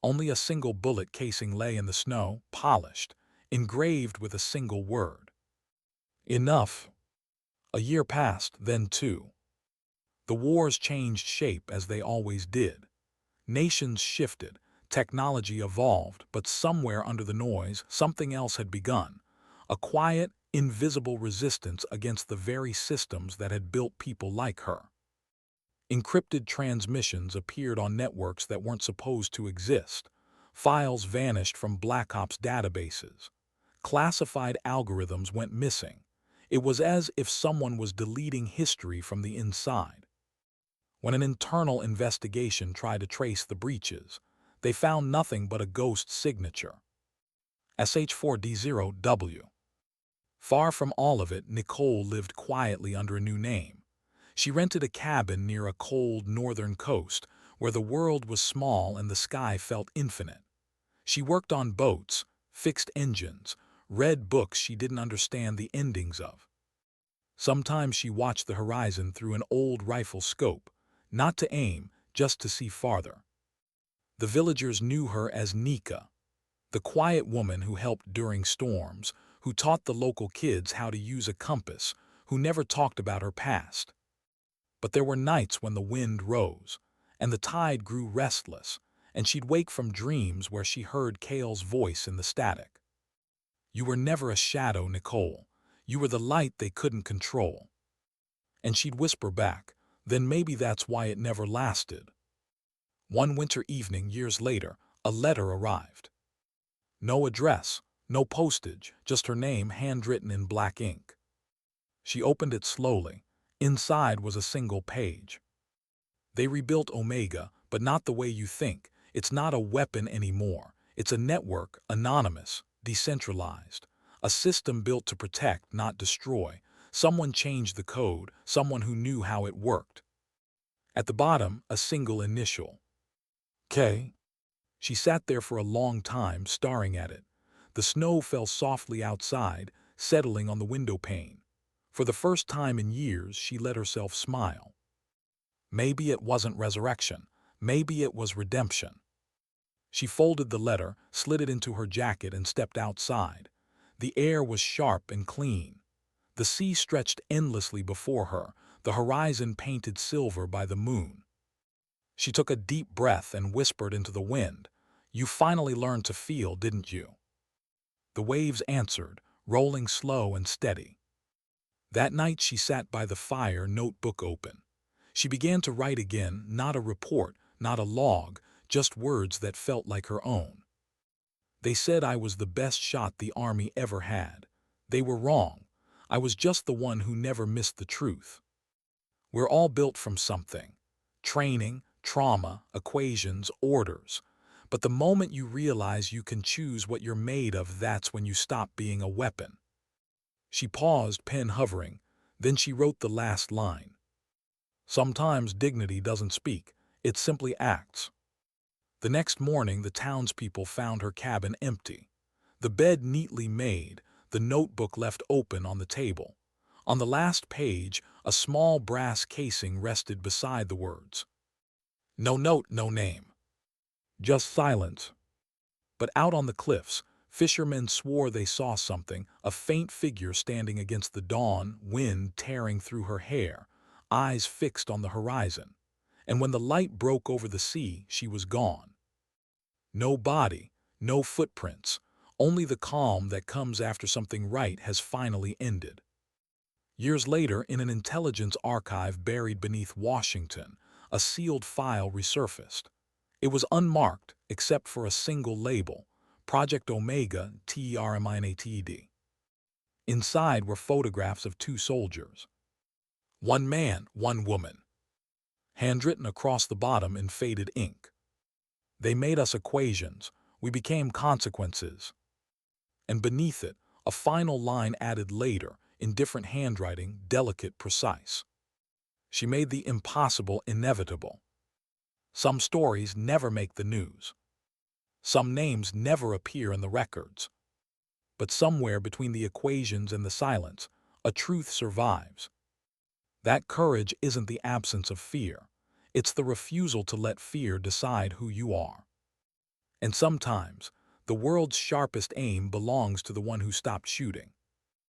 A: Only a single bullet casing lay in the snow, polished, engraved with a single word. Enough. A year passed, then 2. The wars changed shape as they always did. Nations shifted, Technology evolved, but somewhere under the noise, something else had begun. A quiet, invisible resistance against the very systems that had built people like her. Encrypted transmissions appeared on networks that weren't supposed to exist. Files vanished from Black Ops databases. Classified algorithms went missing. It was as if someone was deleting history from the inside. When an internal investigation tried to trace the breaches, they found nothing but a ghost signature. SH4D0W. Far from all of it, Nicole lived quietly under a new name. She rented a cabin near a cold northern coast where the world was small and the sky felt infinite. She worked on boats, fixed engines, read books she didn't understand the endings of. Sometimes she watched the horizon through an old rifle scope, not to aim, just to see farther. The villagers knew her as Nika, the quiet woman who helped during storms, who taught the local kids how to use a compass, who never talked about her past. But there were nights when the wind rose, and the tide grew restless, and she'd wake from dreams where she heard Kale's voice in the static. "You were never a shadow, Nicole. You were the light they couldn't control." And she'd whisper back, "Then maybe that's why it never lasted." One winter evening, years later, a letter arrived. No address, no postage, just her name handwritten in black ink. She opened it slowly. Inside was a single page. "They rebuilt Omega, but not the way you think. It's not a weapon anymore. It's a network, anonymous, decentralized. A system built to protect, not destroy. Someone changed the code, someone who knew how it worked." At the bottom, a single initial. K. She sat there for a long time, staring at it. The snow fell softly outside, settling on the window pane. For the first time in years, she let herself smile. Maybe it wasn't resurrection. Maybe it was redemption. She folded the letter, slid it into her jacket, and stepped outside. The air was sharp and clean. The sea stretched endlessly before her, the horizon painted silver by the moon. She took a deep breath and whispered into the wind, "You finally learned to feel, didn't you?" The waves answered, rolling slow and steady. That night she sat by the fire, notebook open. She began to write again, not a report, not a log, just words that felt like her own. "They said I was the best shot the army ever had. They were wrong. I was just the one who never missed the truth. We're all built from something. Training, trauma, equations, orders. But the moment you realize you can choose what you're made of, that's when you stop being a weapon." She paused, pen hovering. Then she wrote the last line. "Sometimes dignity doesn't speak. It simply acts." The next morning, the townspeople found her cabin empty. The bed neatly made, the notebook left open on the table. On the last page, a small brass casing rested beside the words. No note, no name. Just silence. But out on the cliffs, fishermen swore they saw something, a faint figure standing against the dawn, wind tearing through her hair, eyes fixed on the horizon. And when the light broke over the sea, she was gone. No body, no footprints, only the calm that comes after something right has finally ended. Years later, in an intelligence archive buried beneath Washington, a sealed file resurfaced. It was unmarked except for a single label, Project Omega, TERMINATED. Inside were photographs of two soldiers. One man, one woman. Handwritten across the bottom in faded ink. "They made us equations. We became consequences." And beneath it, a final line added later, in different handwriting, delicate, precise. She made the impossible inevitable. Some stories never make the news. Some names never appear in the records. But somewhere between the equations and the silence, a truth survives. That courage isn't the absence of fear. It's the refusal to let fear decide who you are. And sometimes, the world's sharpest aim belongs to the one who stopped shooting.